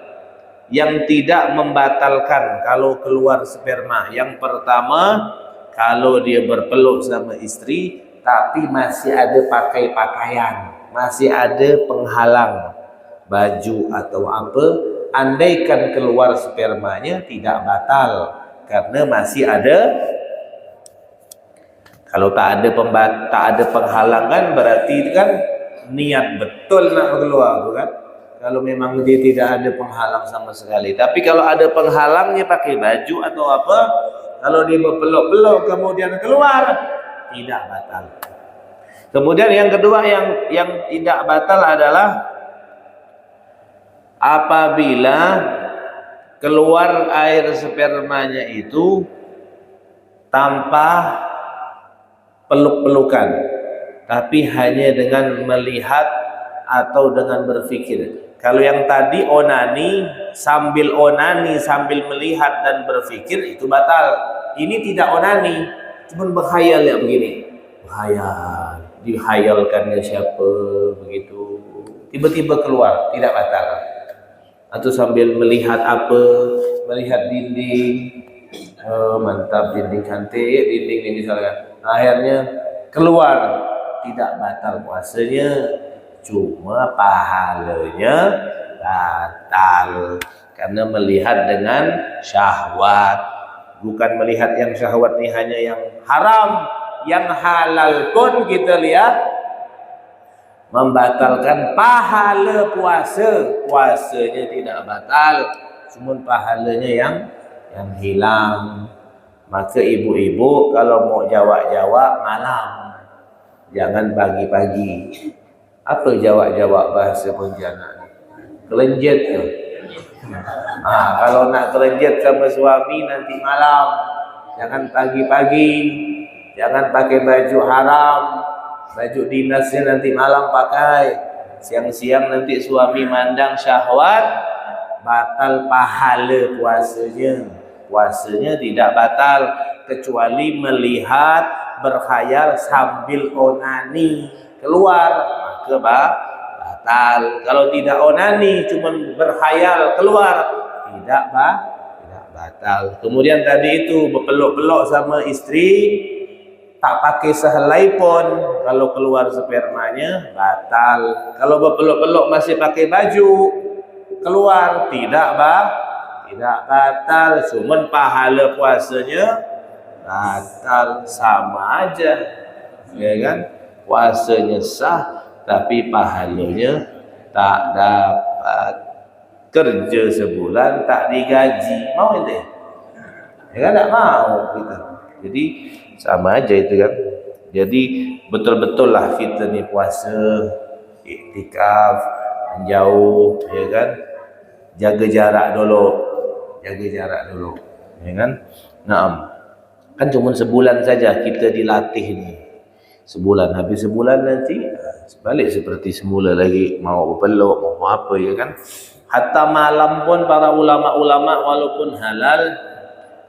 yang tidak membatalkan kalau keluar sperma. Yang pertama, kalau dia berpeluk sama istri tapi masih ada pakai pakaian, masih ada penghalang baju atau apa, andaikan keluar spermanya tidak batal karena masih ada. Kalau tak ada penghalangan, berarti kan niat betul nak keluar tu kan. Kalau memang dia tidak ada penghalang sama sekali. Tapi kalau ada penghalangnya pakai baju atau apa, kalau dia berpeluk-peluk kemudian keluar, tidak batal. Kemudian yang kedua yang tidak batal adalah apabila keluar air spermanya itu tanpa peluk-pelukan, tapi hanya dengan melihat atau dengan berfikir. Kalau yang tadi onani sambil melihat dan berfikir, itu batal. Ini tidak onani, cuma berkhayal ya begini, berkhayal, dihayalkannya siapa begitu, tiba-tiba keluar, tidak batal. Atau sambil melihat apa, melihat dinding, mantap, dinding cantik, dinding ini misalnya, akhirnya keluar, tidak batal puasanya, cuma pahalanya batal karena melihat dengan syahwat. Bukan melihat yang syahwat ini hanya yang haram, yang halal pun kita lihat membatalkan pahala puasa. Puasanya tidak batal, cuma pahalanya yang hilang. Maka ibu-ibu kalau mau jawab-jawab malam, jangan pagi-pagi. Apa jawab-jawab bahasa Pontianak? Kelenjet tu. Kalau nak kelenjet sama suami nanti malam, jangan pagi-pagi, jangan pakai baju haram, baju dinasnya nanti malam pakai, siang-siang nanti suami mandang syahwat, batal pahala puasanya. Puasanya tidak batal kecuali melihat, berkhayal sambil onani keluar, maka batal. Kalau tidak onani, cuma berkhayal keluar, tidak batal. Kemudian tadi itu berpeluk-peluk sama istri, tak pakai sehelai pun, kalau keluar spermanya batal. Kalau berpeluk-peluk masih pakai baju, keluar tidak batal, cuma pahala puasanya batal, sama aja, ya kan? Puasanya sah, tapi pahalanya tak dapat. Kerja sebulan tak digaji, mau ente? Ya kan tak mau kita. Jadi sama aja itu kan. Jadi betul-betul lah kita ni puasa, iktikaf, menjauh, ya kan? Jaga jarak dulu, ya kan? Kan cuma sebulan saja kita dilatih ni. Sebulan, habis sebulan nanti balik seperti semula lagi, mau berpeluk, mau apa, ya kan? Hatta malam pun para ulama-ulama walaupun halal,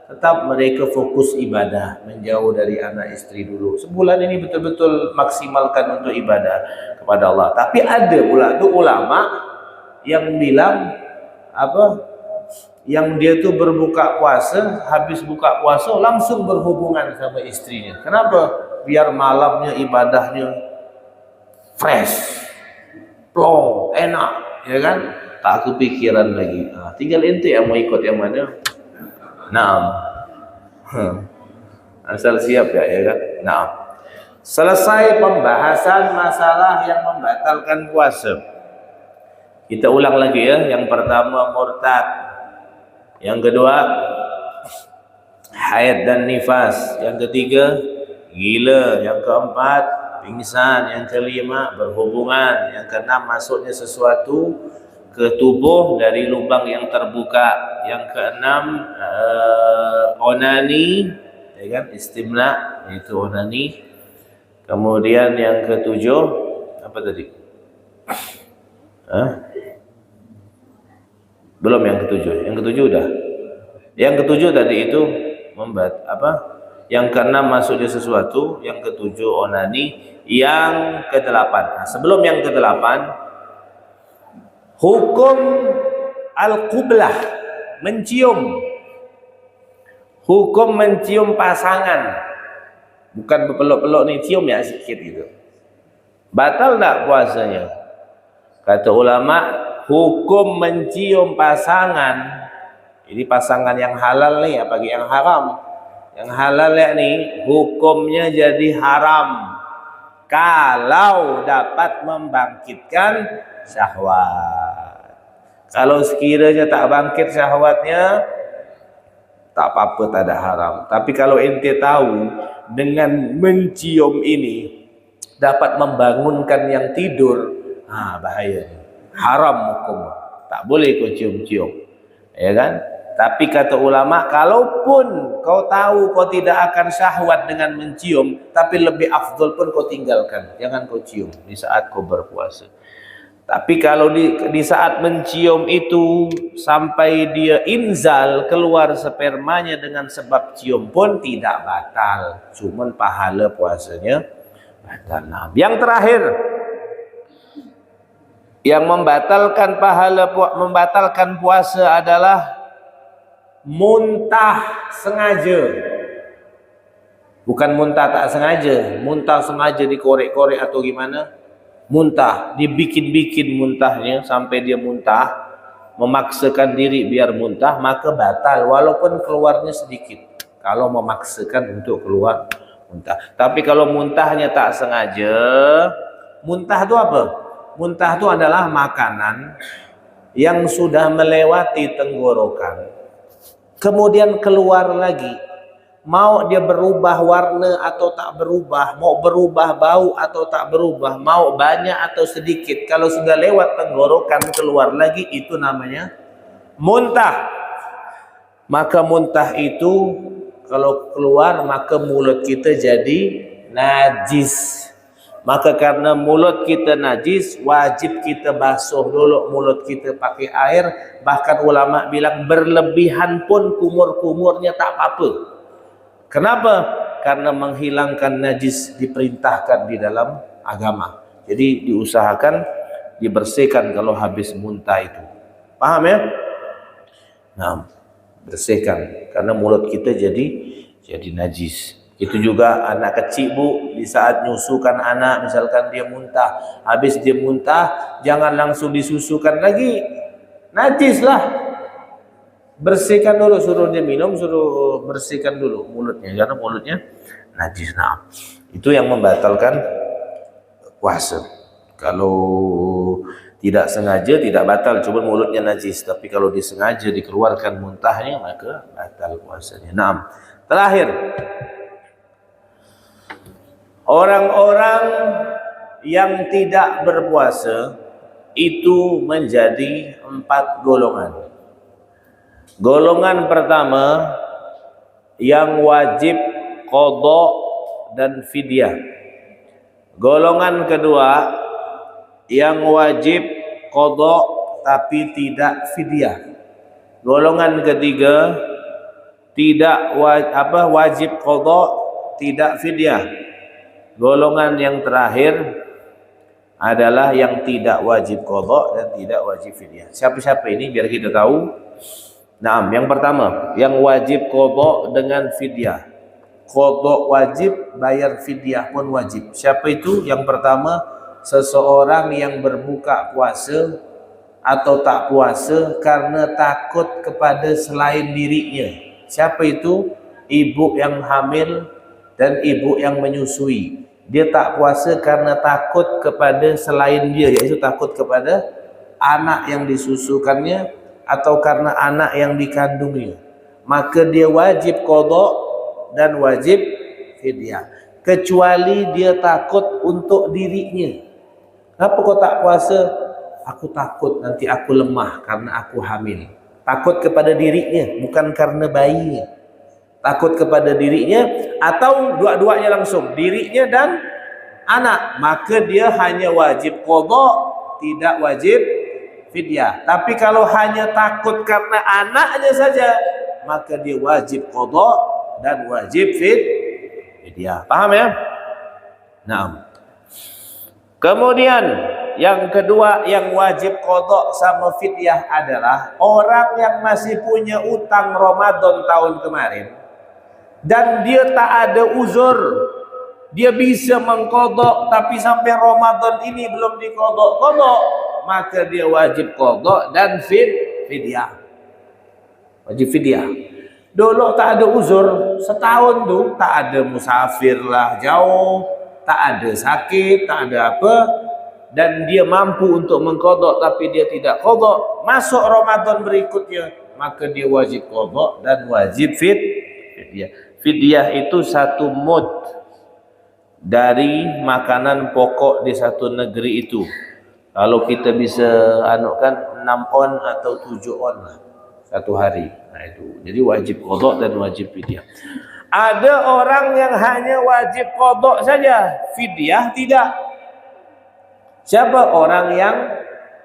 tetap mereka fokus ibadah, menjauh dari anak istri dulu. Sebulan ini betul-betul maksimalkan untuk ibadah kepada Allah. Tapi ada pula tu ulama yang bilang yang dia tu berbuka puasa, habis buka puasa langsung berhubungan sama istrinya. Kenapa? Biar malamnya ibadahnya fresh, plong, enak, ya kan? Tak kepikiran lagi. Tinggal ente yang mau ikut yang mana. Asal siap ya kan? Selesai pembahasan masalah yang membatalkan puasa. Kita ulang lagi ya. Yang pertama murtad, yang kedua haid dan nifas, yang ketiga gila, yang keempat pingsan, yang kelima berhubungan, yang keenam masuknya sesuatu ke tubuh dari lubang yang terbuka. Yang keenam onani, ya kan, istimna, itu onani. Kemudian yang ketujuh apa tadi? Belum yang ketujuh. Yang ketujuh udah. Yang ketujuh tadi itu yang keenam masuknya sesuatu, yang ketujuh onani, yang kedelapan. Nah, sebelum yang kedelapan, hukum al-qublah, mencium. Hukum mencium pasangan. Bukan berpeluk-peluk nih, cium ya sedikit gitu. Batal enggak puasanya? Kata ulama, hukum mencium pasangan, ini pasangan yang halal nih, apalagi yang haram. Yang halal ya nih, hukumnya jadi haram kalau dapat membangkitkan syahwat. Kalau sekiranya tak bangkit syahwatnya, tak apa-apa, tak ada haram. Tapi kalau ente tahu dengan mencium ini dapat membangunkan yang tidur, bahaya, haram hukum, tak boleh kau cium-cium, ya kan? Tapi kata ulama, kalaupun kau tahu kau tidak akan syahwat dengan mencium, tapi lebih afdol pun kau tinggalkan, jangan kau cium di saat kau berpuasa. Tapi kalau di saat mencium itu sampai dia inzal, keluar spermanya dengan sebab cium pun tidak batal, cuman pahala puasanya batal. Nah, yang terakhir, yang membatalkan puasa adalah muntah sengaja. Bukan muntah tak sengaja, muntah sengaja dikorek-korek atau gimana. Muntah, dibikin-bikin muntahnya sampai dia muntah, memaksakan diri biar muntah, maka batal walaupun keluarnya sedikit. Kalau memaksakan untuk keluar muntah. Tapi kalau muntahnya tak sengaja, muntah itu apa? Muntah itu adalah makanan yang sudah melewati tenggorokan, kemudian keluar lagi, mau dia berubah warna atau tak berubah, mau berubah bau atau tak berubah, mau banyak atau sedikit, kalau sudah lewat tenggorokan keluar lagi, itu namanya muntah. Maka muntah itu kalau keluar, maka mulut kita jadi najis. Maka karena mulut kita najis, wajib kita basuh dulu mulut kita pakai air. Bahkan ulama bilang berlebihan pun kumur-kumurnya tak apa-apa. Kenapa? Karena menghilangkan najis diperintahkan di dalam agama. Jadi diusahakan dibersihkan kalau habis muntah itu. Paham ya? Nah, bersihkan karena mulut kita jadi najis. Itu juga anak kecil, Bu, di saat nyusukan anak, misalkan dia muntah, habis dia muntah jangan langsung disusukan lagi, najis lah. Bersihkan dulu, suruh dia minum, suruh bersihkan dulu mulutnya karena mulutnya najis. Nah, itu yang membatalkan puasa. Kalau tidak sengaja tidak batal, cuma mulutnya najis. Tapi kalau disengaja dikeluarkan muntahnya, maka batal puasanya. Nah, terakhir, orang-orang yang tidak berpuasa itu menjadi 4 golongan. Golongan pertama yang wajib qadha dan fidyah. Golongan kedua yang wajib qadha tapi tidak fidyah. Golongan ketiga tidak wajib qadha tidak fidyah. Golongan yang terakhir adalah yang tidak wajib qadha dan tidak wajib fidyah. Siapa-siapa ini biar kita tahu. Nah, yang pertama, yang wajib qadha dengan fidyah. Qadha wajib, bayar fidyah pun wajib. Siapa itu? Yang pertama, seseorang yang berbuka puasa atau tak puasa karena takut kepada selain dirinya. Siapa itu? Ibu yang hamil dan ibu yang menyusui. Dia tak puasa karena takut kepada selain dia, yaitu takut kepada anak yang disusukannya atau karena anak yang dikandungnya. Maka dia wajib qadha dan wajib fidyah. Kecuali dia takut untuk dirinya. Kenapa kau tak puasa? aku takut nanti aku lemah karena aku hamil. Takut kepada dirinya, bukan karena bayinya. Takut kepada dirinya atau dua-duanya langsung, dirinya dan anak, maka dia hanya wajib qada, tidak wajib fidyah. Tapi kalau hanya takut karena anaknya saja, maka dia wajib qada dan wajib fidyah. Paham ya? Naam. Kemudian yang kedua yang wajib qada sama fidyah adalah orang yang masih punya utang Ramadan tahun kemarin dan dia tak ada uzur, dia bisa mengqada tapi sampai Ramadan ini belum diqada, maka dia wajib qada dan fidyah. Wajib fidyah. Dulu tak ada uzur, setahun tuh tak ada musafir lah jauh, tak ada sakit, tak ada apa, dan dia mampu untuk mengqada tapi dia tidak qada, masuk Ramadan berikutnya, maka dia wajib qada dan wajib fidyah. Fidyah itu satu mud dari makanan pokok di satu negeri itu. Kalau kita bisa anukan 6 on atau 7 on lah satu hari. Nah itu. Jadi wajib qada dan wajib fidyah. Ada orang yang hanya wajib qada saja, fidyah tidak. Siapa orang yang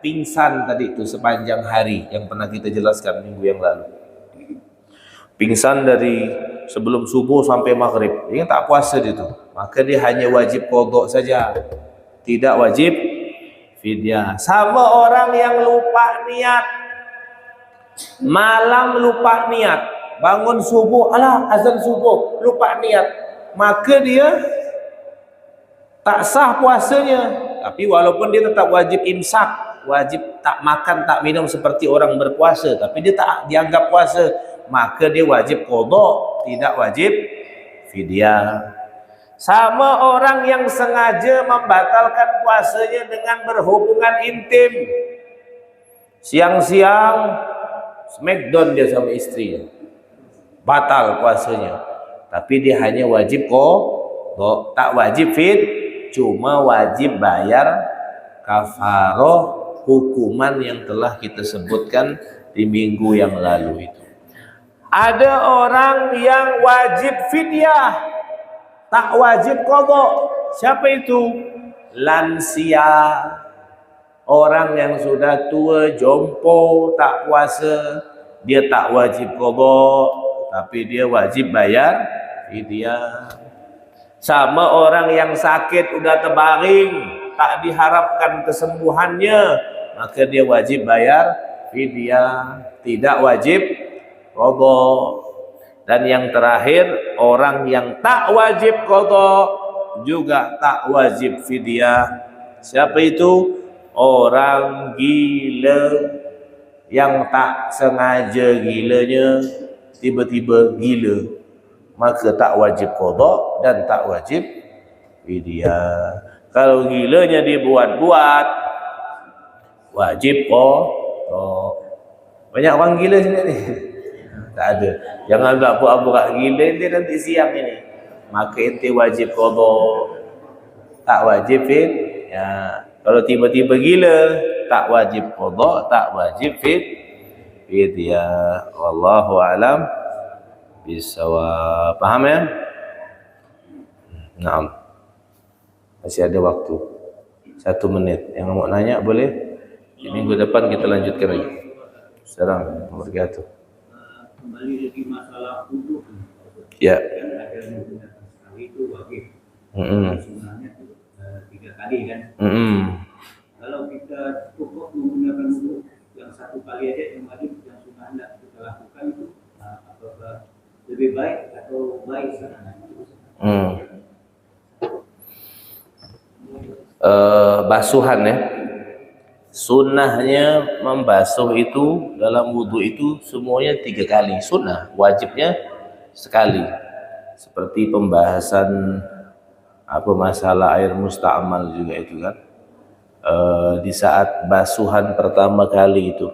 pingsan tadi itu sepanjang hari yang pernah kita jelaskan minggu yang lalu. Pingsan dari sebelum subuh sampai maghrib, dia tak puasa dia tu, maka dia hanya wajib qada saja, tidak wajib fidyah. Sama orang yang lupa niat, malam lupa niat, bangun subuh, alah azan subuh, lupa niat, maka dia tak sah puasanya. Tapi walaupun dia tetap wajib imsak, wajib tak makan tak minum seperti orang berpuasa, tapi dia tak dianggap puasa, maka dia wajib qada, tidak wajib fidyah. Sama orang yang sengaja membatalkan puasanya dengan berhubungan intim, siang-siang smackdown dia sama istrinya, batal puasanya, tapi dia hanya wajib qada, tak wajib cuma wajib bayar kafaroh hukuman yang telah kita sebutkan di minggu yang lalu itu. Ada orang yang wajib fidyah, tak wajib qada. Siapa itu? Lansia, orang yang sudah tua, jompo, tak puasa, dia tak wajib qada, tapi dia wajib bayar fidyah. Sama orang yang sakit udah terbaring, tak diharapkan kesembuhannya, maka dia wajib bayar fidyah, tidak wajib qada. Dan yang terakhir, orang yang tak wajib qada juga tak wajib fidyah. Siapa itu? Orang gila yang tak sengaja gilanya tiba-tiba gila, maka tak wajib qada dan tak wajib fidyah. Kalau gilanya dibuat-buat, wajib qada. Banyak orang gila sini ni. Tak ada. Jangan buat gila dia nanti siang ini, maka ente wajib qada, tak wajib fidyah. Kalau tiba-tiba gila, tak wajib qada, tak wajib fidyah. Wallahu alam bisawab. Paham ya? Naam. Masih ada waktu 1 menit. Yang mau nanya boleh. Di minggu depan kita lanjutkan lagi. Sekarang nomor 1. Kembali lagi masalah wudu. Ya. Sekali itu wajib. Sebenarnya 3 kali kan. Kalau kita cukup menggunakan wudu yang 1 kali aja yang wajib, yang sunnah tidak kita lakukan itu, apakah lebih baik atau baik sekarang? Basuhan ya. Sunnahnya membasuh itu dalam wudhu itu semuanya 3 kali. Sunnah, wajibnya sekali. Seperti pembahasan masalah air musta'mal juga itu kan. Di saat basuhan pertama kali itu,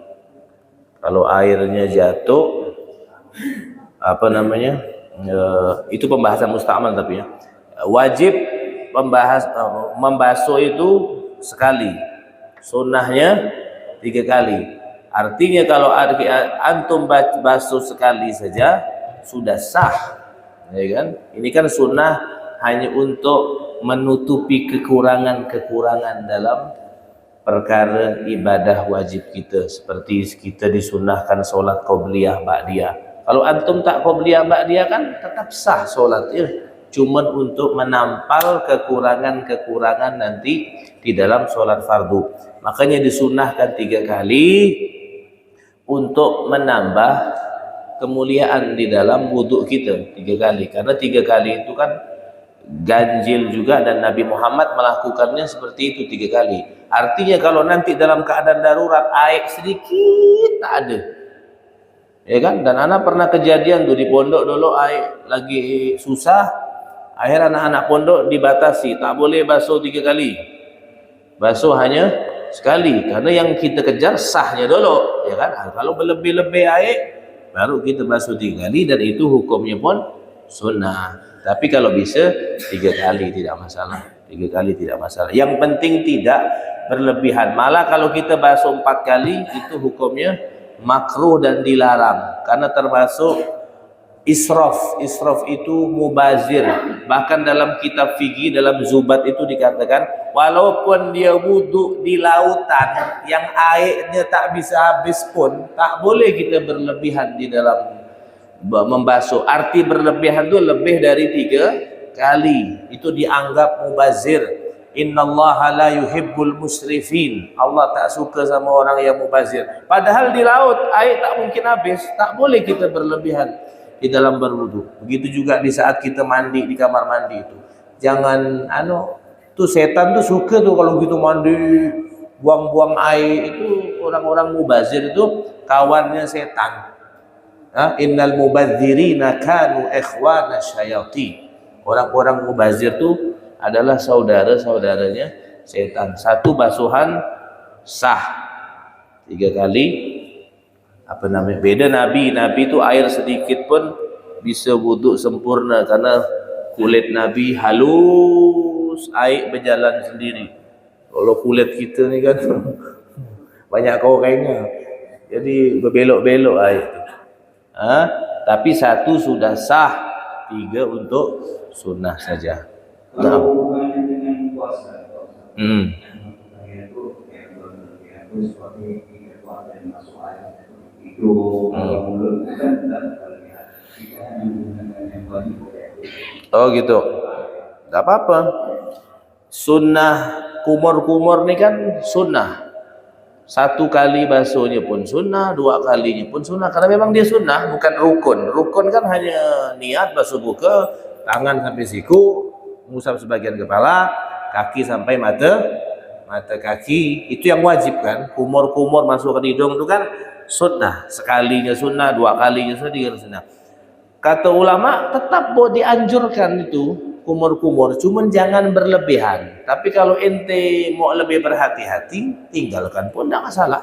kalau airnya jatuh, itu pembahasan musta'mal tapi ya, wajib membasuh itu sekali. Sunnahnya 3 kali. Artinya kalau antum basuh sekali saja sudah sah, ya kan? Ini kan sunnah hanya untuk menutupi kekurangan-kekurangan dalam perkara ibadah wajib kita, seperti kita disunnahkan solat qobliyah ba'diyah. Kalau antum tak qobliyah ba'diyah kan tetap sah solatnya, cuman untuk menampal kekurangan-kekurangan nanti di dalam solat fardu. Makanya disunnahkan 3 kali untuk menambah kemuliaan di dalam wudhu kita 3 kali, karena 3 kali itu kan ganjil juga, dan Nabi Muhammad melakukannya seperti itu 3 kali. Artinya kalau nanti dalam keadaan darurat air sedikit tak ada, ya kan? Dan anak pernah kejadian tuh di pondok dulu, air lagi susah, akhir anak-anak pondok dibatasi tak boleh basuh 3 kali, basuh hanya sekali, karena yang kita kejar sahnya dulu, ya kan? Kalau berlebih-lebih air baru kita basuh 3 kali, dan itu hukumnya pun sunnah. Tapi kalau bisa 3 kali tidak masalah, 3 kali tidak masalah. Yang penting tidak berlebihan. Malah kalau kita basuh 4 kali itu hukumnya makruh dan dilarang, karena termasuk israf. Israf itu mubazir. Bahkan dalam kitab fikih, dalam Zubat itu dikatakan walaupun dia wudhu di lautan yang airnya tak bisa habis pun tak boleh kita berlebihan di dalam membasuh. Arti berlebihan itu lebih dari 3 kali, itu dianggap mubazir. Innallaha la yuhibbul musrifin. Allah tak suka sama orang yang mubazir. Padahal di laut air tak mungkin habis, tak boleh kita berlebihan di dalam berwudu. Begitu juga di saat kita mandi di kamar mandi itu. Jangan tuh setan tuh suka tuh kalau gitu mandi buang-buang air, itu orang-orang mubazir itu kawannya setan. Innal mubadzirina kanu ikhwana syayatin. Orang-orang mubazir itu adalah saudara-saudaranya setan. 1 basuhan sah 3 kali. Apa namanya? Beda Nabi itu air sedikit pun bisa wudhu sempurna, karena kulit Nabi halus, air berjalan sendiri. Kalau kulit kita ni kan banyak korengnya, jadi berbelok-belok air itu. Tapi 1 sudah sah, 3 untuk sunnah saja. Kalau hubungannya dengan puasa, seperti puasa yang masuk air itu mulut kan oh gitu, tak apa-apa. Sunnah kumur-kumur ni kan sunnah. 1 kali basuhnya pun sunnah, 2 kalinya pun sunnah, karena memang dia sunnah, bukan rukun. Rukun kan hanya niat basuh muka, tangan sampai siku, mengusap sebagian kepala, kaki sampai mata kaki, itu yang wajib kan. Kumur-kumur masuk ke hidung itu kan sunnah. Sekalinya sunnah, 2 kalinya sunnah, 3 sunnah. Kata ulama tetap boleh dianjurkan itu kumur-kumur, cuman jangan berlebihan. Tapi kalau ente mau lebih berhati-hati, tinggalkan pun tidak masalah,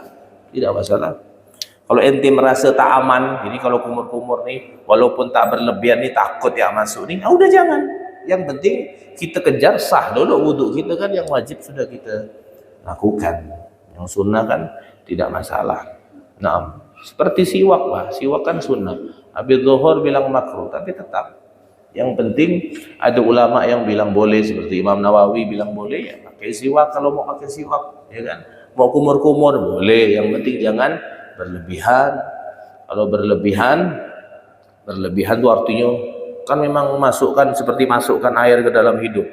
tidak masalah. Kalau ente merasa tak aman, jadi kalau kumur-kumur nih, walaupun tak berlebihan nih, takut ya masuk nih, udah jangan. Yang penting kita kejar sah dulu wudhu kita kan, yang wajib sudah kita lakukan, yang sunnah kan tidak masalah. Nah, seperti siwak lah, siwak kan sunnah. Habis zuhur bilang makruh, tapi tetap yang penting ada ulama yang bilang boleh, seperti Imam Nawawi bilang boleh, ya pakai siwak kalau mau pakai siwak, ya kan. Mau kumur-kumur boleh, yang penting jangan berlebihan. Kalau berlebihan itu artinya kan memang masukkan, seperti masukkan air ke dalam hidup,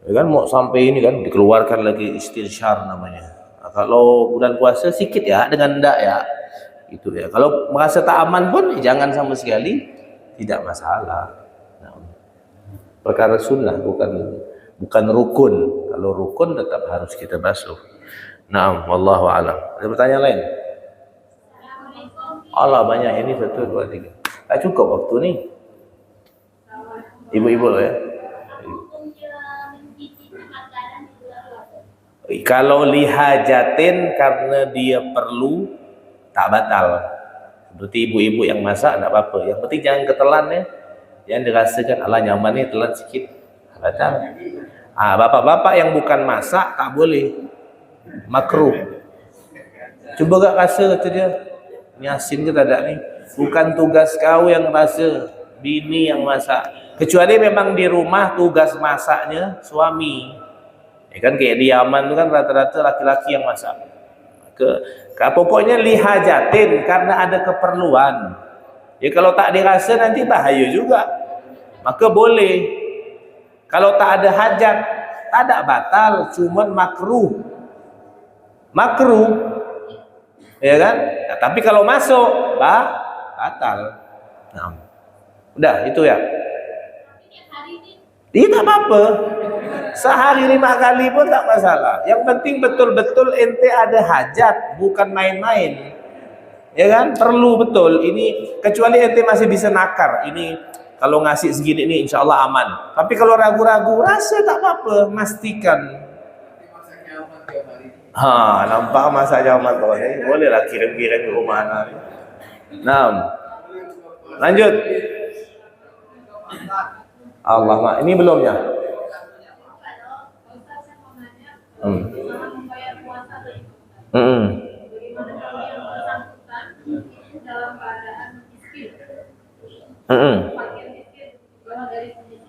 ya kan. Mau sampai ini kan dikeluarkan lagi, istinsyar namanya. Nah, kalau bulan puasa sikit ya, dengan ndak ya itu ya. Kalau merasa tak aman pun jangan sama sekali, tidak masalah. Nah, perkara sunnah bukan rukun. Kalau rukun tetap harus kita basuh. Naam, wallahu a'lam. Ada pertanyaan lain? Allah banyak ini, 1, 2, 3. Tak cukup waktu ni. Ibu-ibu ya. Kalau lihajatin karena dia perlu, tak batal. Seperti ibu-ibu yang masak, tak apa-apa. Yang penting jangan ketelan ya. Jangan dirasakan ala nyaman ni telan sikit, batal. Bapak-bapak yang bukan masak tak boleh. makruh. Cuba gak rasa, kata dia, ni asin ke tak ada ni? Bukan tugas kau yang rasa, bini yang masak. Kecuali memang di rumah tugas masaknya suami. Kan kayak di Yaman tu kan rata-rata laki-laki yang masak. Pokoknya lihajatin, karena ada keperluan. Ya kalau tak dirasa nanti bahaya juga. Maka boleh. Kalau tak ada hajat, tak ada batal, cuman makruh. Makruh. Ya kan? Nah, tapi kalau masuk, batal. Nah. Udah, itu ya. Ini tak apa-apa. Sehari 5 kali pun tak masalah. Yang penting betul-betul ente ada hajat, bukan main-main. Ya kan? Perlu betul. Ini kecuali ente masih bisa nakar. Ini kalau ngasih segini ini insya Allah aman. Tapi kalau ragu-ragu, rasa tak apa-apa. Mastikan. Nampak masa zaman tuan ni. Bolehlah kirim-kirim ke rumah anak ni. Nah, lanjut. Allah, ini belumnya.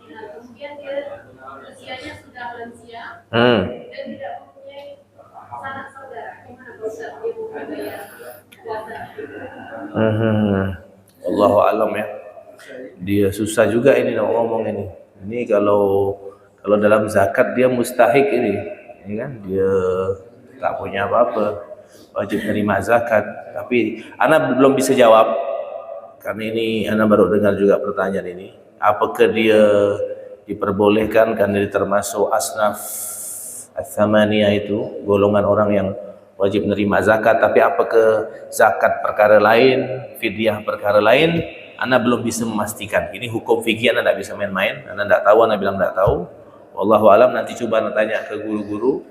Kemudian dia usianya sudah lansia dan tidak mempunyai sanak saudara. Gimana Pak Ustaz? Dia bukan bayar puasa. Allahu alam ya. Dia susah juga ini nak ngomong ini. Ini kalau dalam zakat dia mustahik ini, ya kan? Dia tak punya apa-apa, wajib menerima zakat. Tapi ana belum bisa jawab karena ini ana baru dengar juga pertanyaan ini. Apakah dia diperbolehkan karena dia termasuk asnaf ats-tsamaniyah itu, golongan orang yang wajib menerima zakat, tapi apakah zakat perkara lain, fidyah perkara lain? Ana belum bisa memastikan. Ini hukum fikih, ana tidak bisa main-main. Ana tidak tahu, ana bilang tidak tahu. Wallahu alam, nanti coba ana tanya ke guru-guru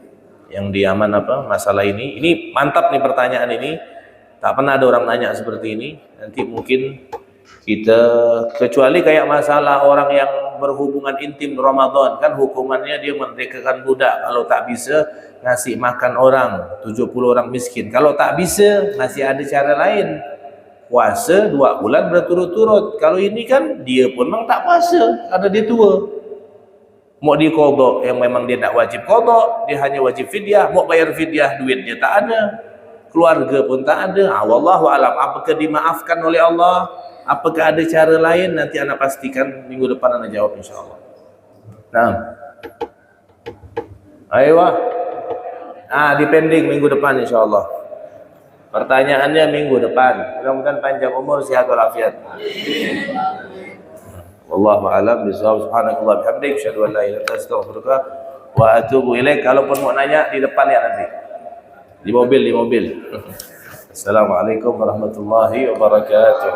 yang di Yaman masalah ini. Ini mantap nih pertanyaan ini. Tak pernah ada orang nanya seperti ini. Nanti mungkin kita, kecuali kayak masalah orang yang berhubungan intim Ramadan, kan hukumannya dia merdekakan budak. Kalau tak bisa ngasih makan orang 70 orang miskin. Kalau tak bisa masih ada cara lain. Puasa 2 bulan berturut-turut. Kalau ini kan dia pun memang tak puasa karena dia tua. Mau diqadha yang memang dia tak wajib qadha, dia hanya wajib fidyah. Mau bayar fidyah, duit dia tak ada, keluarga pun tak ada. Wallahu alam, apakah dimaafkan oleh Allah? Apakah ada cara lain? Nanti ana pastikan minggu depan ana jawab insyaallah. Nah. Ayo. Dipending minggu depan insyaallah. Pertanyaannya minggu depan. Mudah-mudahan panjang umur, sehat walafiat. Wallahu a'lam bishawab. Subhanakallah bihamdik, asyhadu an la ilaha illa anta astaghfiruka wa atubu ilaik. Kalaupun mau nanya di depan ya nanti. Di mobil. Assalamualaikum warahmatullahi wabarakatuh.